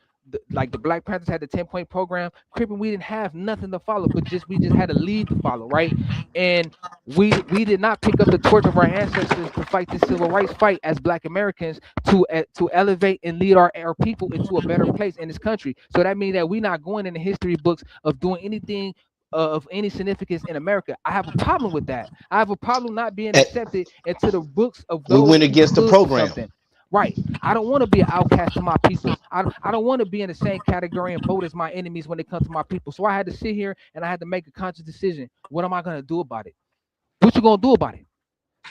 Speaker 1: like the Black Panthers had the 10-point program. Crippin', we didn't have nothing to follow, but we just had a lead to follow, right? And we did not pick up the torch of our ancestors to fight this civil rights fight as Black Americans, to elevate and lead our people into a better place in this country. So that means that we're not going in the history books of doing anything of any significance in America. I have a problem with that. I have a problem not being
Speaker 3: And
Speaker 1: accepted into the books of
Speaker 3: we
Speaker 1: those
Speaker 3: went
Speaker 1: who
Speaker 3: against the
Speaker 1: stood for
Speaker 3: program.
Speaker 1: something. Right. I don't want to be an outcast to my people. I don't want to be in the same category and boat as my enemies when it comes to my people. So I had to sit here and I had to make a conscious decision. What am I going to do about it? What you going to do about it?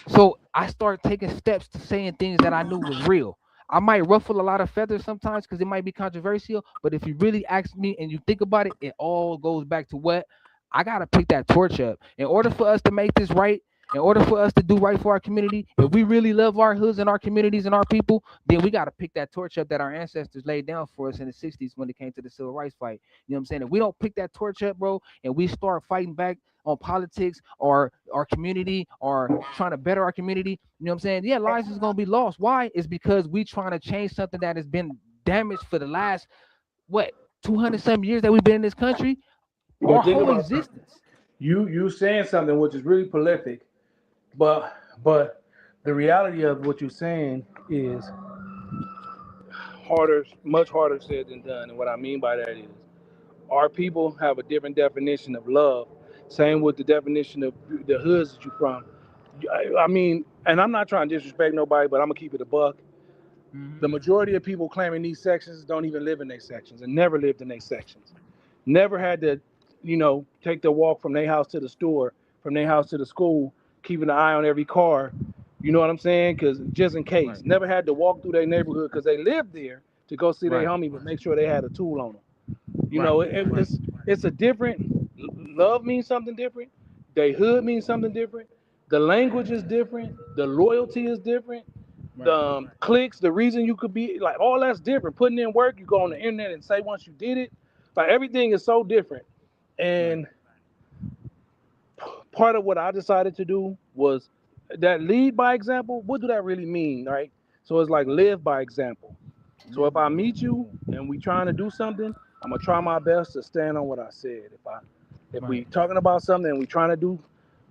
Speaker 1: So I started taking steps to saying things that I knew was real. I might ruffle a lot of feathers sometimes because it might be controversial, but if you really ask me and you think about it, it all goes back to what I gotta pick that torch up. In order for us to make this right, in order for us to do right for our community, if we really love our hoods and our communities and our people, then we gotta pick that torch up that our ancestors laid down for us in the '60s when it came to the civil rights fight. You know what I'm saying? If we don't pick that torch up, bro, and we start fighting back on politics or our community, or trying to better our community, you know what I'm saying? Yeah, lives is gonna be lost. Why? It's because we trying to change something that has been damaged for the last what 200 some years that we've been in this country, our
Speaker 2: But think
Speaker 1: whole
Speaker 2: about something.
Speaker 1: existence.
Speaker 2: You saying something which is really prolific, but the reality of what you're saying is harder, much harder said than done. And what I mean by that is, our people have a different definition of love. Same with the definition of the hoods that you're from. I mean, and I'm not trying to disrespect nobody, but I'm gonna keep it a buck.
Speaker 1: Hmm.
Speaker 2: The majority of people claiming these sections don't even live in these sections and never lived in these sections. Never had to, take the walk from their house to the store, from their house to the school, keeping an eye on every car. You know what I'm saying? Because just in case.
Speaker 1: Right,
Speaker 2: Never had to walk through their neighborhood because they lived there to go see their
Speaker 1: right,
Speaker 2: homie, but make sure they had a tool on them. You
Speaker 1: right,
Speaker 2: know,
Speaker 1: right,
Speaker 2: it's a different. Love means something different. They hood means something different. The language is different. The loyalty is different. The
Speaker 1: right.
Speaker 2: clicks, the reason you could be like, all that's different. Putting in work, you go on the internet and say once you did it, like everything is so different.
Speaker 1: Right.
Speaker 2: And part of what I decided to do was that lead by example. What do that really mean, right? So it's like live by example. So if
Speaker 1: Live
Speaker 2: I
Speaker 1: by
Speaker 2: meet you
Speaker 1: example.
Speaker 2: and we trying to do something, I'm gonna try my best to stand on what I said. If we
Speaker 1: Right.
Speaker 2: talking about something and we trying to do,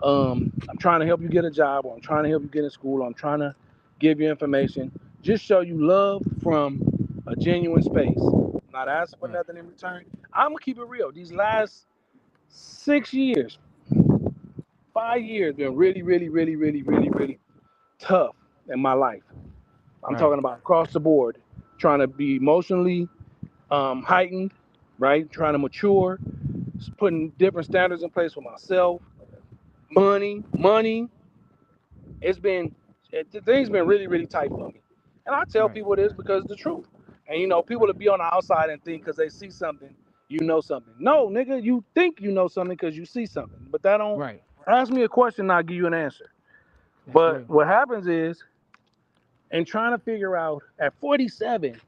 Speaker 2: I'm trying to help you get a job, or I'm trying to help you get in school, or I'm trying to give you information. Just show you love from a genuine space. Not asking for
Speaker 1: Right.
Speaker 2: nothing in return. I'm gonna keep it real. These last 6 years, 5 years, been really, really, really, really, really, really tough in my life. I'm
Speaker 1: Right.
Speaker 2: talking about across the board, trying to be emotionally heightened, right? Trying to mature, putting different standards in place for myself. Money. The thing's been really, really tight for me. And I tell
Speaker 1: Right.
Speaker 2: people this because it's the truth. And people will be on the outside and think because they see something, you know something. No, nigga, you think you know something because you see something. But that don't
Speaker 1: Right.
Speaker 2: ask me a question and I'll give you an answer.
Speaker 1: That's
Speaker 2: But
Speaker 1: real.
Speaker 2: what happens is, in trying to figure out at 47,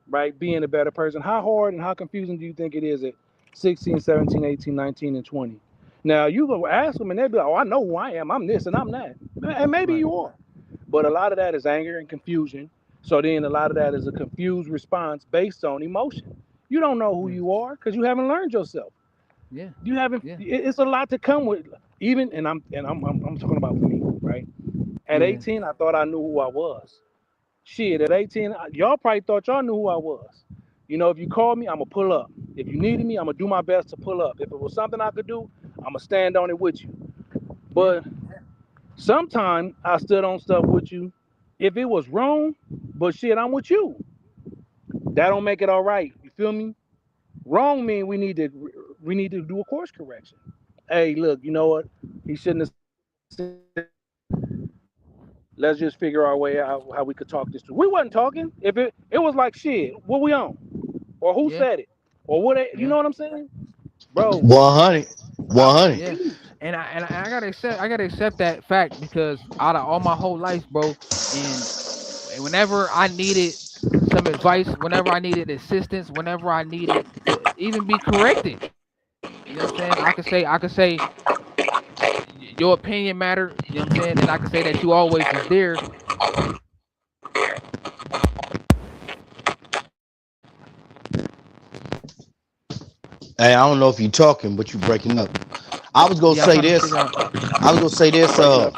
Speaker 2: right, being a better person, how hard and how confusing do you think it is at 16, 17, 18, 19, and 20? Now, you go ask them and they'll be like, oh, I know who I am. I'm this and I'm that. And maybe
Speaker 1: Right.
Speaker 2: you are. But a lot of that is anger and confusion. So then a lot of that is a confused response based on emotion. You don't know who
Speaker 1: Yeah.
Speaker 2: you are because you haven't learned yourself.
Speaker 1: Yeah.
Speaker 2: You haven't.
Speaker 1: Yeah.
Speaker 2: It's a lot to come with. Even I'm talking about for me, right? At
Speaker 1: Yeah.
Speaker 2: 18, I thought I knew who I was. Shit, at 18, y'all probably thought y'all knew who I was. If you called me, I'm gonna pull up. If you needed me, I'm gonna do my best to pull up. If it was something I could do, I'm gonna stand on it with you.
Speaker 1: Yeah.
Speaker 2: But sometimes I stood on stuff with you. If it was wrong, but shit, I'm with you. That don't make it all right. You feel me? Wrong mean we need to do a course correction. Hey, look, you know what? He shouldn't have said that. Let's just figure our way out how we could talk this through. We wasn't talking. If it was like shit, what we on? Or who
Speaker 1: Yeah.
Speaker 2: said it? Or what you
Speaker 1: Yeah.
Speaker 2: know what I'm saying? Bro,
Speaker 3: 100,
Speaker 2: I
Speaker 3: 100.
Speaker 1: Yeah.
Speaker 2: refuse.
Speaker 1: And I gotta accept that fact because out of all my whole life, bro, and whenever I needed some advice, whenever I needed assistance, whenever I needed to even be corrected, you know what I'm saying? I could say your opinion mattered, you know what I'm saying? And I could say that you always was there.
Speaker 3: Hey, I don't know if you're talking, but you breaking up. I was gonna
Speaker 1: Yeah, I'm
Speaker 3: say
Speaker 1: trying to
Speaker 3: this.
Speaker 1: figure out.
Speaker 3: I was gonna say this.
Speaker 2: Breaking up.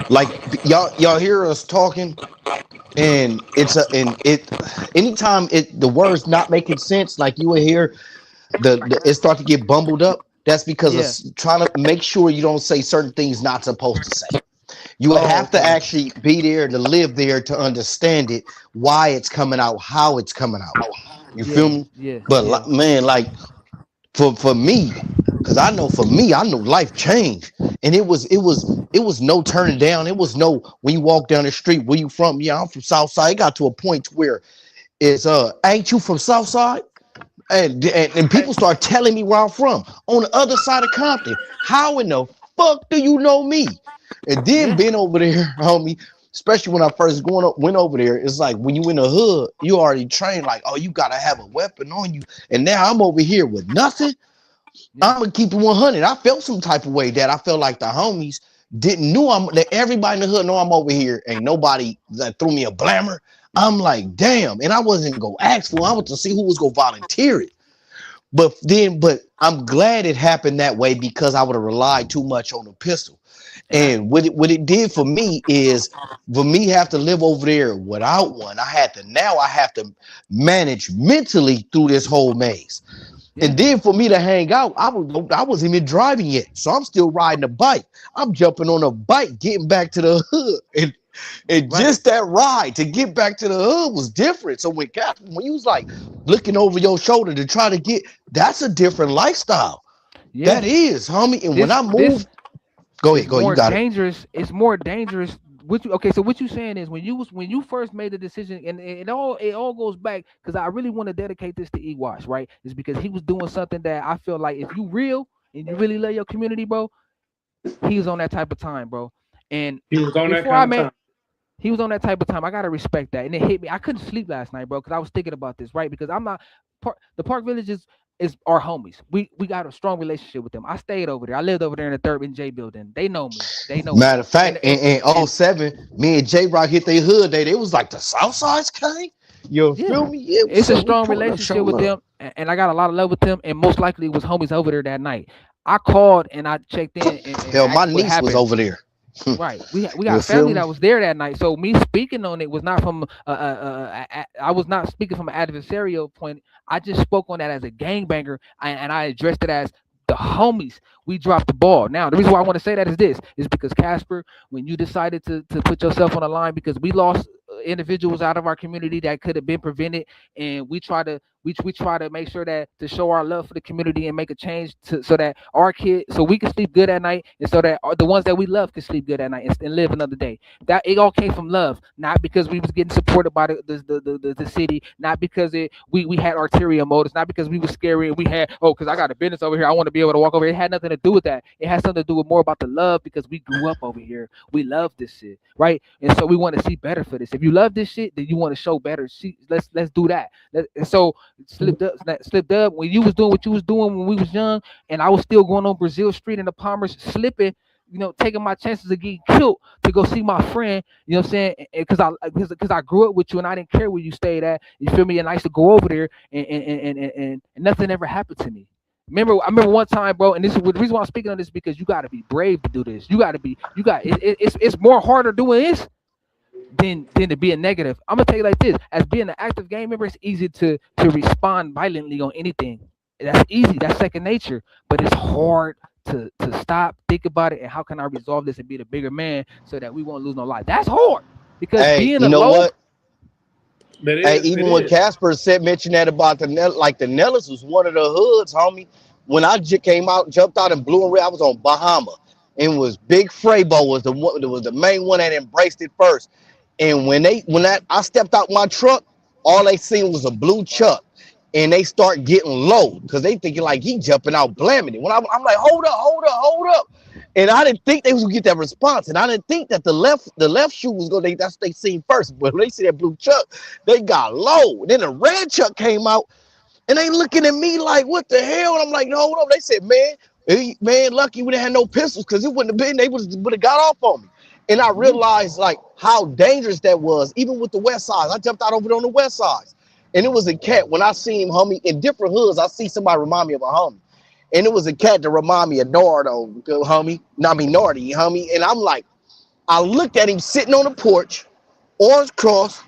Speaker 3: Like y'all hear us talking, and anytime the words not making sense, like you will hear it start to get bumbled up. That's because
Speaker 1: Yeah.
Speaker 3: of trying to make sure you don't say certain things not supposed to say. You
Speaker 2: Oh,
Speaker 3: have to
Speaker 2: okay.
Speaker 3: actually be there to live there to understand it, why it's coming out, how it's coming out. You feel
Speaker 1: Yeah.
Speaker 3: me?
Speaker 1: Yeah.
Speaker 3: But
Speaker 1: Yeah.
Speaker 3: man, like for me, because I know for me, I know life changed, and it was no turning down. It was no when you walk down the street, where you from? Yeah, I'm from South Side. It got to a point where it's ain't you from South Side? And people start telling me where I'm from on the other side of Compton. How in the fuck do you know me? And then
Speaker 1: Yeah.
Speaker 3: being over there, homie, especially when I first went over there, it's like when you in the hood, you already trained like, oh, you gotta have a weapon on you. And now I'm over here with nothing.
Speaker 1: Yeah.
Speaker 3: I'm gonna keep it 100. I felt some type of way that I felt like the homies didn't know that everybody in the hood know I'm over here. Ain't nobody that threw me a blammer. I'm like, damn, and I wasn't gonna ask for it. I was to see who was gonna volunteer it. But I'm glad it happened that way because I would have relied too much on the pistol.
Speaker 1: And I
Speaker 3: And what it did for me is for me have to live over there without one. I have to manage mentally through this whole maze.
Speaker 1: yeah.
Speaker 3: And then for me to hang out, I wasn't even driving yet. So I'm still riding a bike. I'm jumping on a bike, getting back to the hood. And
Speaker 1: Right.
Speaker 3: just that ride to get back to the hood was different. So when you was like looking over your shoulder to try to get, that's a different lifestyle.
Speaker 1: Yeah.
Speaker 3: That is, homie. And when
Speaker 1: This
Speaker 3: I
Speaker 1: this
Speaker 3: moved, go
Speaker 1: is
Speaker 3: ahead, go ahead, you
Speaker 1: more
Speaker 3: got it.
Speaker 1: dangerous. It's more dangerous. Okay, so what you saying is when you first made the decision, and it all goes back because I really want to dedicate this to Ewash, right? Is because he was doing something that I feel like if you real and you really love your community, bro, he was on that type of time, bro. And
Speaker 2: He was on that
Speaker 1: before I
Speaker 2: kind of
Speaker 1: met
Speaker 2: time.
Speaker 1: he was on that type of time. I gotta respect that, and it hit me. I couldn't sleep last night, bro, because I was thinking about this, right? Because I'm not the Park Village is our homies. We got a strong relationship with them. I stayed over there. I lived over there in the Third and J building. They know me. They know me.
Speaker 3: Matter of fact,
Speaker 1: And and
Speaker 3: in
Speaker 1: and
Speaker 3: '07, me and J Rock hit their hood day. They was like the South Side's came. You
Speaker 1: yeah,
Speaker 3: feel me? Yeah,
Speaker 1: it's
Speaker 3: what's
Speaker 1: a
Speaker 3: up? We
Speaker 1: strong
Speaker 3: pulling up,
Speaker 1: relationship
Speaker 3: show
Speaker 1: with
Speaker 3: love.
Speaker 1: them, and I got a lot of love with them. And most likely it was homies over there that night. I called and I checked in and
Speaker 3: Hell, my
Speaker 1: asked what
Speaker 3: niece was
Speaker 1: happened.
Speaker 3: over there.
Speaker 1: Right. We
Speaker 3: You
Speaker 1: got
Speaker 3: feel
Speaker 1: family
Speaker 3: me?
Speaker 1: that was there that night. So me speaking on it was not from I was not speaking from an adversarial point. I just spoke on that as a gangbanger and I addressed it as the homies. We dropped the ball. Now the reason why I want to say that is this is because Casper, when you decided to put yourself on the line because we lost individuals out of our community that could have been prevented, and we try to make sure that to show our love for the community and make a change so that our kids, so we can sleep good at night, and so that the ones that we love can sleep good at night and live another day. That it all came from love, not because we was getting supported by the city, not because we had ulterior motives, not because we were scary and we had, oh, because I got a business over here, I want to be able to walk over here. It had nothing to do with that. It had something to do with more about the love, because we grew up over here. We love this shit, right? And so we want to see better for this. If you love this shit, then you want to show better. See, let's do that. And so slipped up when you was doing what you was doing when we was young, and I was still going on Brazil Street in the Palmers, slipping, taking my chances of getting killed to go see my friend. You know what I'm saying? Because I grew up with you and I didn't care where you stayed at. You feel me? And I used to go over there, and nothing ever happened to me. I remember one time, bro, and this is the reason why I'm speaking on this, because you got to be brave to do this. It's more harder doing this than to be a negative. I'm gonna tell you like this: as being an active gang member, it's easy to respond violently on anything. That's easy. That's second nature. But it's hard to stop, think about it, and how can I resolve this and be the bigger man so that we won't lose no life. That's hard, because
Speaker 3: Hey,
Speaker 1: being
Speaker 3: you know
Speaker 1: alone.
Speaker 3: what? Hey, even when Casper said mentioned that about the Nellis was one of the hoods, homie. When I came out, jumped out in blue and red, I was on Bahama, and was Big Frabo was the one, was the main one that embraced it first. And I stepped out my truck, all they seen was a blue Chuck, and they start getting low because they thinking like he jumping out blamming it. When I'm like, hold up, hold up, hold up. And I didn't think they was gonna get that response, and I didn't think that the left shoe was gonna. That's what they seen first, but when they see that blue Chuck, they got low. And then the red Chuck came out, and they looking at me like, what the hell? And I'm like, no, hold on. They said, man, lucky we didn't have no pistols, because it wouldn't have been. They would have got off on me. And I realized like how dangerous that was, even with the West Side. I jumped out over there on the West Side, and it was a cat. When I see him, homie, in different hoods, I see somebody remind me of a homie. And it was a cat that remind me of Nardo, homie. Not me, Nardy, homie. And I'm like, I looked at him sitting on the porch, orange cross,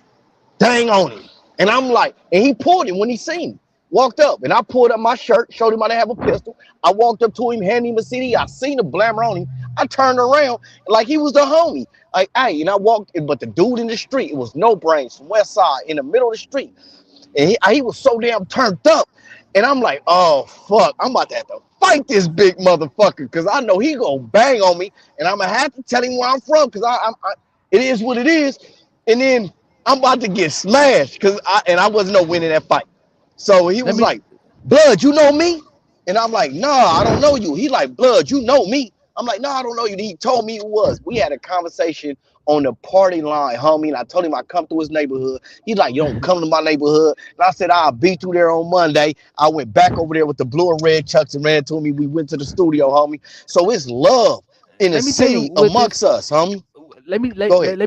Speaker 3: dang on him. And I'm like, and he pulled him when he seen me. Walked up, and I pulled up my shirt, showed him I didn't have a pistol. I walked up to him, handed him a CD. I seen the blammer on him. I turned around like he was the homie. Like, hey, and I walked, but the dude in the street, it was No Brains from West Side in the middle of the street. And he was so damn turned up. And I'm like, oh, fuck, I'm about to have to fight this big motherfucker, because I know he gonna bang on me, and I'm gonna have to tell him where I'm from, because it is what it is. And then I'm about to get smashed, because I wasn't no winning that fight. So he was like, Blood, you know me? And I'm like, nah, I don't know you. He like, Blood, you know me? I'm like, no, I don't know you. He told me it was. We had a conversation on the party line, homie, and I told him I come through his neighborhood. He's like, you don't come to my neighborhood. And I said, I'll be through there on Monday. I went back over there with the blue and red Chucks and ran to me. We went to the studio, homie. So it's love in the city amongst us, homie.
Speaker 1: Go ahead.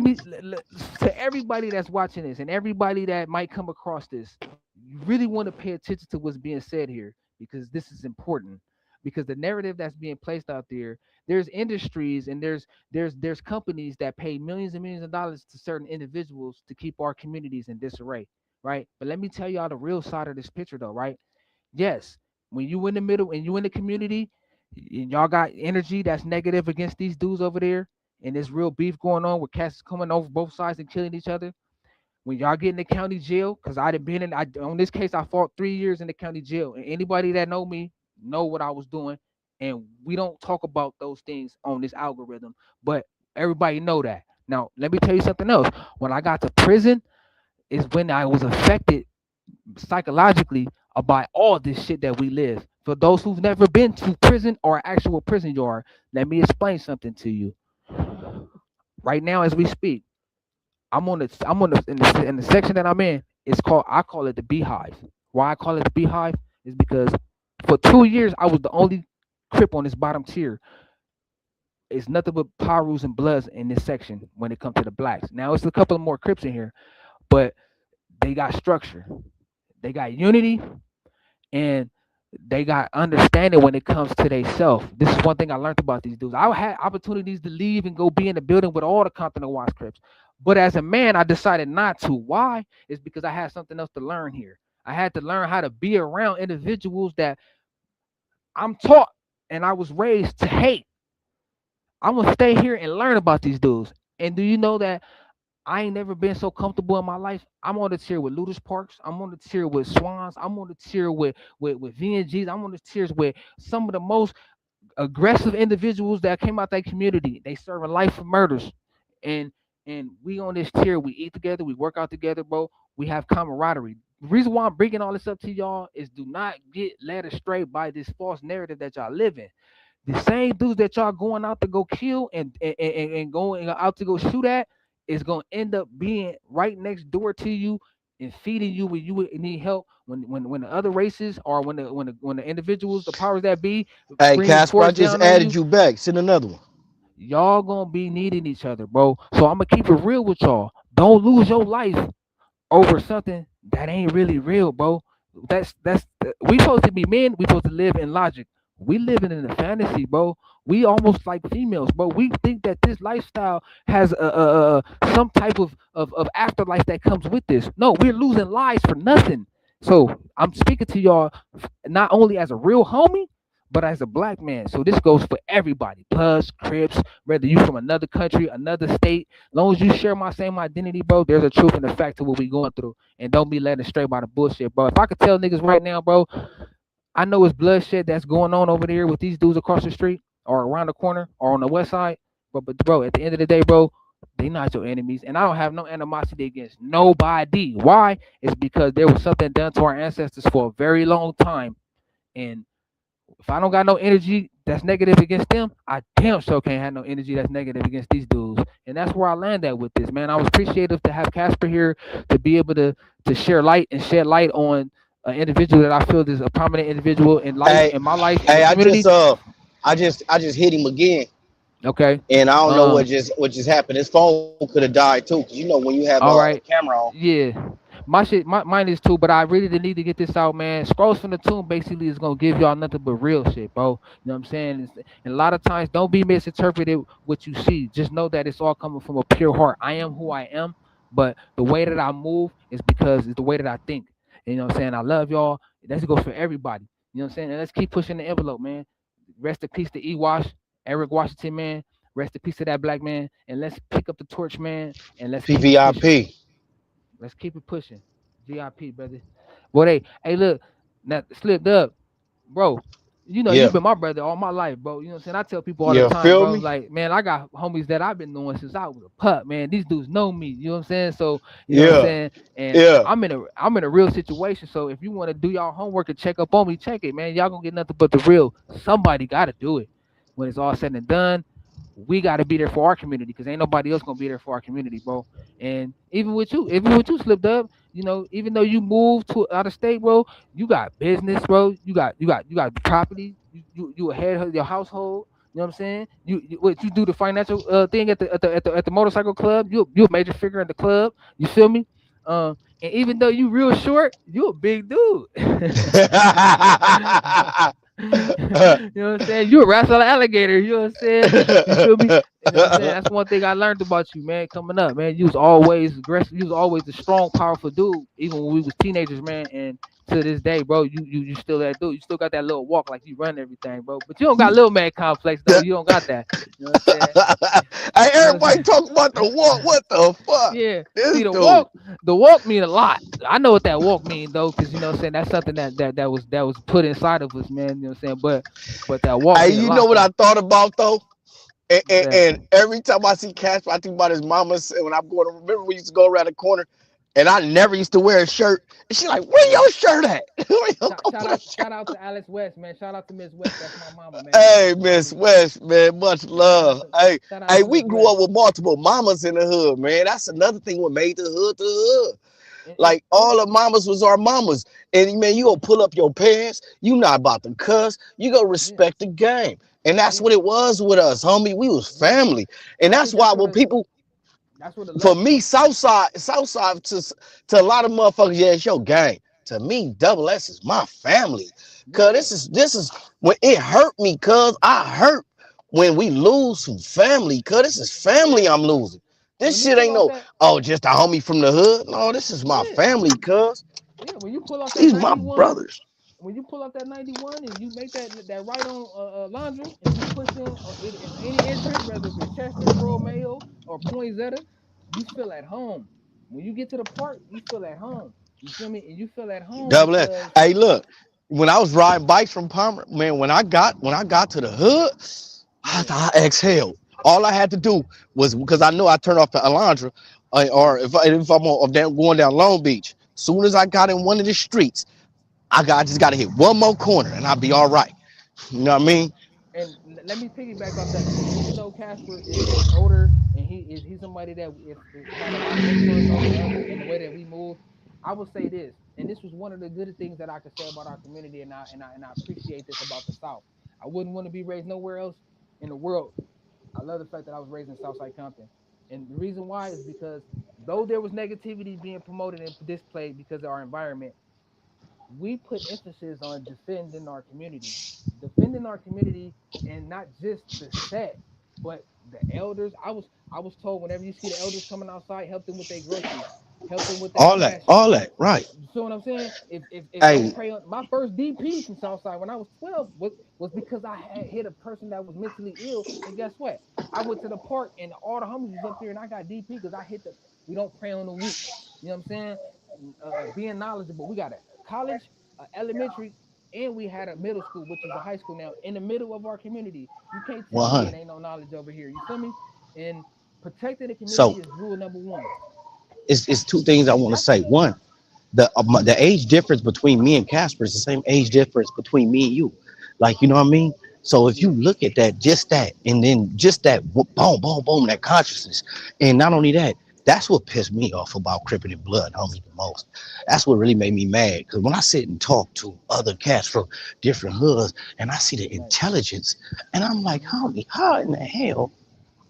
Speaker 1: To everybody that's watching this and everybody that might come across this, you really want to pay attention to what's being said here, because this is important. Because the narrative that's being placed out there's industries and there's companies that pay millions and millions of dollars to certain individuals to keep our communities in disarray, right? But let me tell y'all the real side of this picture, though, right? Yes, when you in the middle and you in the community, and y'all got energy that's negative against these dudes over there, and there's real beef going on with cats coming over both sides and killing each other. When y'all get in the county jail, because on this case, I fought 3 years in the county jail, and anybody that know me know what I was doing, and we don't talk about those things on this algorithm, but everybody know that. Now, let me tell you something else. When I got to prison, is when I was affected psychologically by all this shit that we live. For those who've never been to prison or actual prison yard, let me explain something to you. Right now, as we speak, in the section that I'm in. I call it the Beehive. Why I call it the Beehive is because for 2 years I was the only Crip on this bottom tier. It's nothing but Parus and Bloods in this section when it comes to the blacks. Now it's a couple of more Crips in here, but they got structure, they got unity, and they got understanding when it comes to they self. This is one thing I learned about these dudes. I had opportunities to leave and go be in the building with all the Compton and Watts Crips. But as a man, I decided not to. Why? It's because I had something else to learn here. I had to learn how to be around individuals that I'm taught and I was raised to hate. I'm gonna stay here and learn about these dudes. And do you know that I ain't never been so comfortable in my life. I'm on the tier with Ludus Parks. I'm on the tier with Swans. I'm on the tier with VNGs. I'm on the tiers with some of the most aggressive individuals that came out that community. They serving life for murders, and we on this tier. We eat together. We work out together, bro. We have camaraderie. The reason why I'm bringing all this up to y'all is do not get led astray by this false narrative that y'all live in. The same dudes that y'all going out to go kill and going out to go shoot at is gonna end up being right next door to you and feeding you when you need help. When the other races or when the individuals, the powers that be,
Speaker 3: Hey,
Speaker 1: bring
Speaker 3: Casper, I
Speaker 1: force
Speaker 3: just
Speaker 1: down on
Speaker 3: added
Speaker 1: you,
Speaker 3: you back. Send another one.
Speaker 1: y'all gonna be needing each other, bro. So I'm gonna keep it real with y'all. Don't lose your life over something that ain't really real, bro. That's we supposed to be men. We supposed to live in logic. We living in a fantasy, bro. We almost like females, bro. We think that this lifestyle has some type of afterlife that comes with this. No, we're losing lives for nothing. So I'm speaking to y'all not only as a real homie, but as a black man. So this goes for everybody, plus Crips, whether you from another country, another state. Long as you share my same identity, bro, there's a truth and a fact to what we going through. And don't be led astray by the bullshit, bro. If I could tell niggas right now, bro, I know it's bloodshed that's going on over there with these dudes across the street or around the corner or on the west side. But bro, at the end of the day, bro, they not your enemies. And I don't have no animosity against nobody. Why? It's because there was something done to our ancestors for a very long time. And if I don't got no energy that's negative against them, I damn sure can't have no energy that's negative against these dudes. And that's where I land at with this, man. I was appreciative to have Casper here to be able to share light and shed light on an individual that I feel is a prominent individual in life,
Speaker 3: Hey,
Speaker 1: in my life, in the
Speaker 3: hey,
Speaker 1: community.
Speaker 3: I just hit him again,
Speaker 1: Okay.
Speaker 3: and I don't know
Speaker 1: Um.
Speaker 3: what just happened. His phone could have died too, cause you know when you have
Speaker 1: All
Speaker 3: the
Speaker 1: right.
Speaker 3: camera on.
Speaker 1: Yeah. Mine is too, but I really didn't need to get this out, man. Scrolls from the Tomb basically is gonna give y'all nothing but real shit, bro. You know what I'm saying? And a lot of times, don't be misinterpreted what you see. Just know that it's all coming from a pure heart. I am who I am, but the way that I move is because it's the way that I think. You know what I'm saying? I love y'all. That's goes for everybody. You know what I'm saying? And let's keep pushing the envelope, man. Rest in peace to E. Wash, Eric Washington, man. Rest in peace to that black man. And let's pick up the torch, man. And let's keep it pushing.
Speaker 3: PVIP.
Speaker 1: Let's keep it pushing. VIP, brother. Boy, hey, look, now slipped up, bro. You know,
Speaker 3: Yeah,
Speaker 1: you've been my brother all my life, bro. You know what I'm saying? I tell people all the
Speaker 3: yeah.
Speaker 1: time,
Speaker 3: Feel
Speaker 1: bro,
Speaker 3: me?
Speaker 1: like, man, I got homies that I've been knowing since I was a pup, man. These dudes know me. You know what I'm saying? So, you know what I'm
Speaker 3: Yeah,
Speaker 1: saying? And
Speaker 3: yeah.
Speaker 1: I'm in a real situation. So if you want to do y'all homework and check up on me, check it, man. Y'all gonna get nothing but the real. Somebody gotta do it. When it's all said and done, we gotta be there for our community because ain't nobody else gonna be there for our community, bro. And even with you slipped up, you know, even though you moved to out of state, bro, you got business, bro. You got property. You ahead of your household. You know what I'm saying? What you do the financial thing at the motorcycle club. You a major figure in the club. You feel me? And even though you real short, you a big dude. You know what I'm saying? You a wrestle alligator. You know what I'm saying? You feel me? You know what I'm saying? That's one thing I learned about you, man. Coming up, man, you was always aggressive. You was always a strong, powerful dude, even when we was teenagers, man. And to this day, bro, you still that dude. You still got that little walk, like you run everything, bro. But you don't got little man complex though. You don't got that. You know what I'm saying?
Speaker 3: Hey,
Speaker 1: You know what I'm
Speaker 3: everybody
Speaker 1: saying?
Speaker 3: talk about the walk. What the fuck?
Speaker 1: Yeah.
Speaker 3: This
Speaker 1: See
Speaker 3: dude.
Speaker 1: the walk mean a lot. I know what that walk mean though, because you know what I'm saying that's something that was put inside of us, man. You know what I'm saying? But that walk
Speaker 3: Hey,
Speaker 1: mean a
Speaker 3: you know
Speaker 1: lot
Speaker 3: what I
Speaker 1: though.
Speaker 3: thought about though? And,
Speaker 1: What's
Speaker 3: and,
Speaker 1: that?
Speaker 3: and every time I see Casper, I think about his mama. When I'm going to remember, we used to go around the corner, and I never used to wear a shirt. And she's like, "Where
Speaker 1: Yeah.
Speaker 3: your shirt at? Where you
Speaker 1: Shout,
Speaker 3: go
Speaker 1: shout
Speaker 3: put a
Speaker 1: out
Speaker 3: shirt?"
Speaker 1: shout out to Alice West, man. Shout out to Miss West. That's my mama, man. That's my
Speaker 3: Hey,
Speaker 1: auntie
Speaker 3: Miss
Speaker 1: homie.
Speaker 3: West, man, much
Speaker 1: Yeah,
Speaker 3: love. Hey,
Speaker 1: shout out
Speaker 3: hey,
Speaker 1: to
Speaker 3: we
Speaker 1: Miss
Speaker 3: grew
Speaker 1: West.
Speaker 3: up with multiple mamas in the hood, man. That's another thing what made the hood the hood.
Speaker 1: And
Speaker 3: Like all the mamas was our mamas. And man, you gonna pull up your pants, you not about to cuss, you gonna
Speaker 1: yeah,
Speaker 3: respect the game. And that's
Speaker 1: yeah.
Speaker 3: what it was with us, homie. We was
Speaker 1: Yeah.
Speaker 3: family. And
Speaker 1: I
Speaker 3: that's
Speaker 1: think
Speaker 3: why when people,
Speaker 1: that's where the
Speaker 3: for
Speaker 1: love
Speaker 3: me,
Speaker 1: comes from.
Speaker 3: Southside to a lot of motherfuckers, yeah, it's your gang. To me, Double S is my family.
Speaker 1: Yeah.
Speaker 3: Cause this is when it hurt me, cause I hurt when we lose some family, cause this is family I'm losing. This
Speaker 1: When you
Speaker 3: shit
Speaker 1: pull
Speaker 3: ain't
Speaker 1: off
Speaker 3: no,
Speaker 1: that,
Speaker 3: oh, just a homie from the hood. No, this is my
Speaker 1: yeah,
Speaker 3: family, cuz.
Speaker 1: yeah. When you pull off that
Speaker 3: These my
Speaker 1: 91,
Speaker 3: brothers.
Speaker 1: when you pull off that 91 and you make that right on laundry and you push in any entrance, whether it be Chester, Royal Mayo, or Poinsettia, you feel at home. When you get to the park, you feel at home. You feel me? And you feel at home
Speaker 3: Double S.
Speaker 1: because
Speaker 3: Hey, look, when I was riding bikes from Palmer, man, when I got to the hood,
Speaker 1: yeah,
Speaker 3: I exhaled. All I had to do was because I know I turned off the Alondra,
Speaker 1: yeah,
Speaker 3: or if I'm going down Long Beach. Soon as I got in one of the streets, I just got to hit one more corner and I'll be all right. You know what I mean?
Speaker 1: and let me piggyback off that because even though Casper is older and he's somebody that if had a lot of influence over us and the way that we move, I would say this, and this was one of the good things that I could say about our community, and I appreciate this about the South. I wouldn't want to be raised nowhere else in the world. I love the fact that I was raised in Southside Compton, and the reason why is because though there was negativity being promoted and displayed because of our environment, we put emphasis on defending our community, and not just the set, but the elders. I was told whenever you see the elders coming outside, help them with their groceries, help them with their trash.
Speaker 3: All that, right?
Speaker 1: You see what I'm saying? If don't
Speaker 3: Hey,
Speaker 1: pray on my first DP from Southside when I was 12 was because I had hit a person that was mentally ill, and guess what? I went to the park and all the homies was up there, and I got DP because I hit the. We don't pray on the weak. You know what I'm saying? Being knowledgeable. We got a college, elementary, and we had a middle school, which is a high school now, in the middle of our community. You can't tell me it
Speaker 3: 100.
Speaker 1: ain't no knowledge over here. You feel me? And protecting the
Speaker 3: So
Speaker 1: community is rule number one.
Speaker 3: it's two things I want to say. One, the age difference between me and Casper is the same age difference between me and you. Like, you know what I mean? So if you
Speaker 1: Yeah,
Speaker 3: look at that, just that, and then just that boom, boom, boom, that consciousness, and not only that, that's what pissed me off about Crippin' and Blood, homie, the most. That's what really made me mad. Because when I sit and talk to other cats from different hoods, and I see the
Speaker 1: right.
Speaker 3: intelligence, and I'm like,
Speaker 1: Hmm.
Speaker 3: homie, how in the hell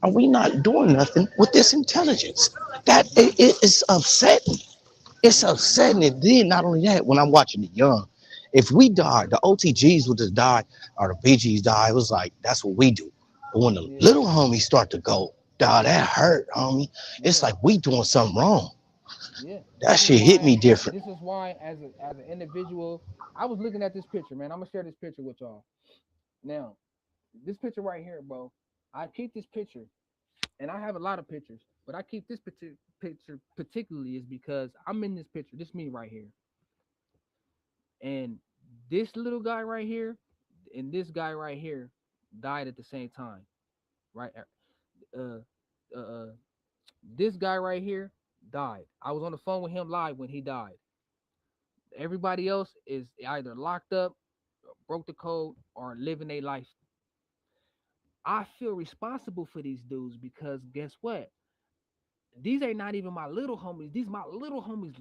Speaker 3: are we not doing nothing with this intelligence? That it is upsetting. It's
Speaker 1: Yeah,
Speaker 3: upsetting. And then not only that, when I'm watching the young, if we die, the OTGs would just die, or the BGs die. It was like that's what we do. But when the
Speaker 1: yeah,
Speaker 3: little homies start to go, dog, that hurt, homie. It's
Speaker 1: yeah.
Speaker 3: like we doing something wrong.
Speaker 1: Yeah,
Speaker 3: That shit hit me different.
Speaker 1: this is why as an individual, I was looking at this picture, man. I'm gonna share this picture with y'all. Now, this picture right here, bro. I keep this picture, and I have a lot of pictures, but I keep this picture particularly is because I'm in this picture. This me right here, and this little guy right here, and this guy right here died at the same time, right? Uh, uh, uh this guy right here died. I was on the phone with him live when he died. Everybody else is either locked up, broke the code, or living their life. I feel responsible for these dudes because guess what? These ain't not even my little homies. These my little homies.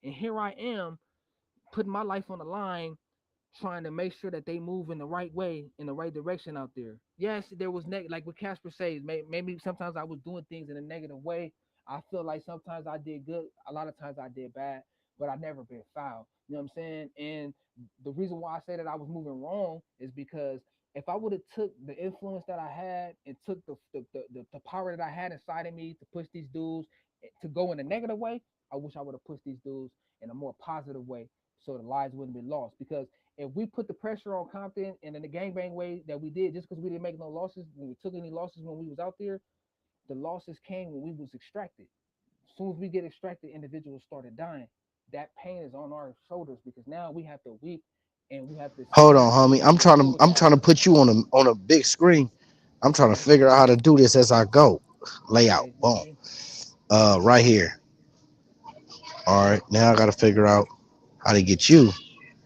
Speaker 1: And here I am putting my life on the line, trying to make sure that they move in the right way, in the right direction out there. Yes, there was like what Casper says. Maybe sometimes I was doing things in a negative way. I feel like sometimes I did good, a lot of times I did bad, but I never been foul. You know what I'm saying? And the reason why I say that I was moving wrong is because if I would have took the influence that I had and took the power that I had inside of me to push these dudes to go in a negative way, I wish I would have pushed these dudes in a more positive way so the lives wouldn't be lost. Because if we put the pressure on Compton and in the gangbang way that we did, just because we didn't make no losses, when we took any losses when we was out there, the losses came when we was extracted. As soon as we get extracted, individuals started dying. That pain is on our shoulders because now we have to weep and we have to sit
Speaker 3: Hold
Speaker 1: back
Speaker 3: on, homie.
Speaker 1: and deal with
Speaker 3: I'm
Speaker 1: that.
Speaker 3: trying to put you on a big screen. I'm trying to
Speaker 1: Okay,
Speaker 3: figure out how to do this as I go. Layout.
Speaker 1: okay, let me
Speaker 3: Boom.
Speaker 1: see.
Speaker 3: Right here. All right. Now I gotta figure out how to get you.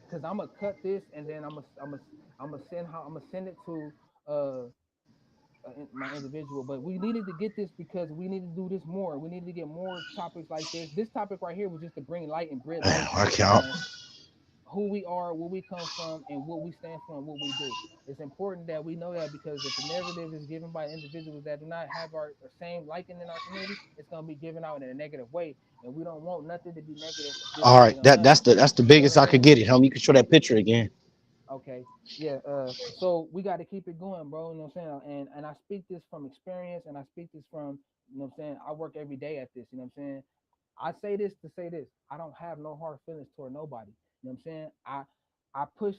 Speaker 1: Because I'm gonna cut this and then I'm gonna send it to uh my individual, but we needed to get this because we need to do this more. We need to get more topics like this. This topic right here was just to bring light and bring light
Speaker 3: I count.
Speaker 1: on who we are, where we come from, and what we stand for and what we do. It's important that we know that because if the narrative is given by individuals that do not have our same liking in our community, it's gonna be given out in a negative way, and we don't want nothing to be negative
Speaker 3: All right.
Speaker 1: displayed on us.
Speaker 3: That's the
Speaker 1: You feel what
Speaker 3: biggest
Speaker 1: I'm
Speaker 3: I could
Speaker 1: saying?
Speaker 3: get it, homie. You can show that picture again.
Speaker 1: Okay. Yeah. So we got to keep it going, bro. You know what I'm saying? And I speak this from experience, and I speak this from, you know what I'm saying. I work every day at this. You know what I'm saying? I say this to say this. I don't have no hard feelings toward nobody. You know what I'm saying? I push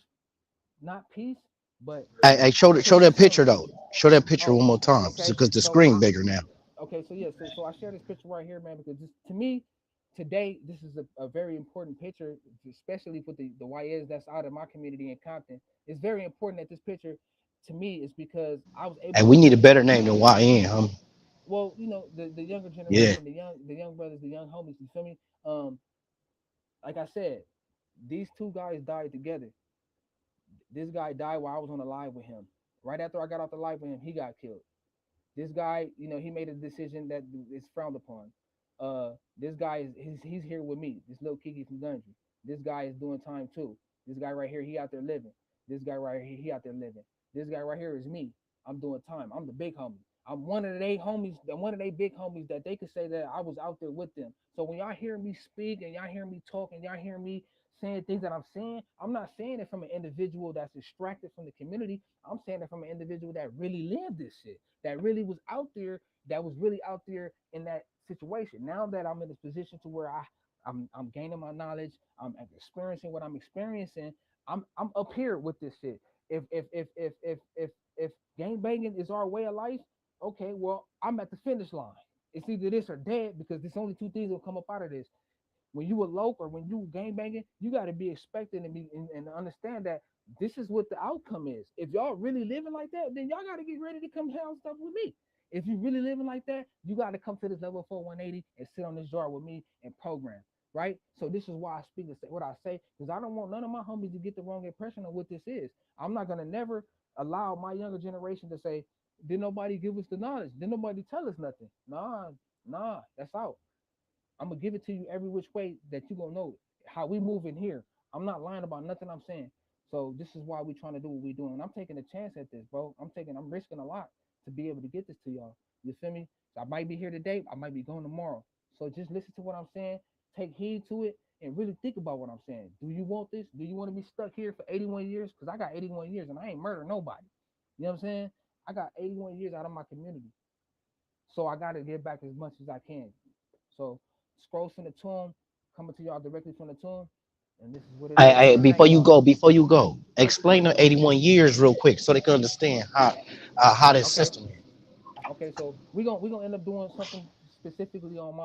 Speaker 1: not peace, but
Speaker 3: Hey,
Speaker 1: I
Speaker 3: show
Speaker 1: push
Speaker 3: that
Speaker 1: change.
Speaker 3: picture though. Show that picture
Speaker 1: Oh,
Speaker 3: one more time
Speaker 1: okay.
Speaker 3: because the
Speaker 1: So
Speaker 3: screen bigger now.
Speaker 1: Okay, so yeah, so I share this picture right here, man, because this, to me, today this is a very important picture, especially with the YS that's out of my community in Compton. It's very important that this picture, to me, is because I was able
Speaker 3: And
Speaker 1: to
Speaker 3: we need a
Speaker 1: see.
Speaker 3: better name than YN,
Speaker 1: Well, the younger
Speaker 3: Yeah.
Speaker 1: generation, the young brothers, the young homies. You feel me? Um, like I said, these two guys died together. This guy died while I was on the live with him. Right after I got off the live with him, he got killed. This guy, he made a decision that is frowned upon. This guy he's here with me. This little Kiki from Gundry. This guy is doing time too. This guy right here, he out there living. This guy right here, he out there living. This guy right here is me. I'm doing time. I'm the big homie. I'm one of they homies. I'm one of they big homies that they could say that I was out there with them. So when y'all hear me speak and y'all hear me talk and y'all hear me saying things that I'm saying, I'm not saying it from an individual that's distracted from the community. I'm saying it from an individual that really lived this shit, that really was out there, that was really out there in that situation. Now that I'm in this position to where I'm gaining my knowledge, I'm experiencing what I'm experiencing. I'm up here with this shit. If gang banging is our way of life, okay, well I'm at the finish line. It's either this or dead because there's only two things that will come up out of this. When you elope or when you gang banging, you got to be expecting and understand that this is what the outcome is. If y'all really living like that, then y'all got to get ready to come hell stuff with me. If you really living like that, you got to come to this level 4180 and sit on this jar with me and program. Right. So this is why I speak and say what I say, because I don't want none of my homies to get the wrong impression of what this is. I'm not gonna never allow my younger generation to say, did nobody give us the knowledge? Did nobody tell us nothing? Nah, that's out. I'm gonna give it to you every which way that you gonna know how we move in here. I'm not lying about nothing I'm saying. So this is why we trying to do what we doing. And I'm taking a chance at this, bro. I'm risking a lot to be able to get this to y'all. You feel me? So I might be here today, I might be going tomorrow. So just listen to what I'm saying, take heed to it, and really think about what I'm saying. Do you want this? Do you want to be stuck here for 81 years? Because I got 81 years and I ain't murdered nobody. You know what I'm saying? I got 81 years out of my community. So I gotta get back as much as I can. So scrolls from the tomb, coming to y'all directly from the tomb, and this is what it is.
Speaker 3: I
Speaker 1: Thank y'all.
Speaker 3: before you go, explain
Speaker 1: Yes,
Speaker 3: the
Speaker 1: sir.
Speaker 3: 81 years real quick so they can understand how this
Speaker 1: Okay.
Speaker 3: system is.
Speaker 1: Okay. So we gonna end up doing something specifically on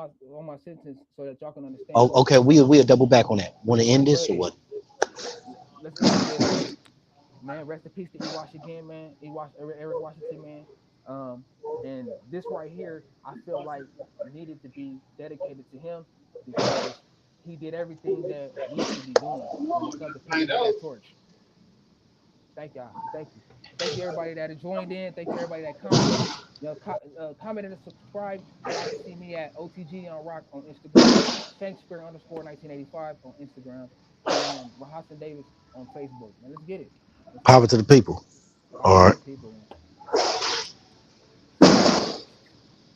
Speaker 1: my sentence so that y'all can understand.
Speaker 3: Oh, okay, we'll double back on that. Want to end this
Speaker 1: But
Speaker 3: or what?
Speaker 1: let's end it this. Man, rest in peace to Ewash again, man. Ewash, Eric Washington, man. Um, and this right here, I feel like needed to be dedicated to him because he did everything that we should be doing when it comes to picking up that torch. Thank y'all. Thank you. Thank you everybody that has joined in. Thank you everybody that commented. Commented and subscribe. Y'all can see me at OTG on Rock on Instagram, Shakespeare underscore 1985 on Instagram, and Rahassan Davis on Facebook. Man, let's get it. Let's get
Speaker 3: Power
Speaker 1: it.
Speaker 3: to the people.
Speaker 1: Power
Speaker 3: All
Speaker 1: to
Speaker 3: right.
Speaker 1: the people, man.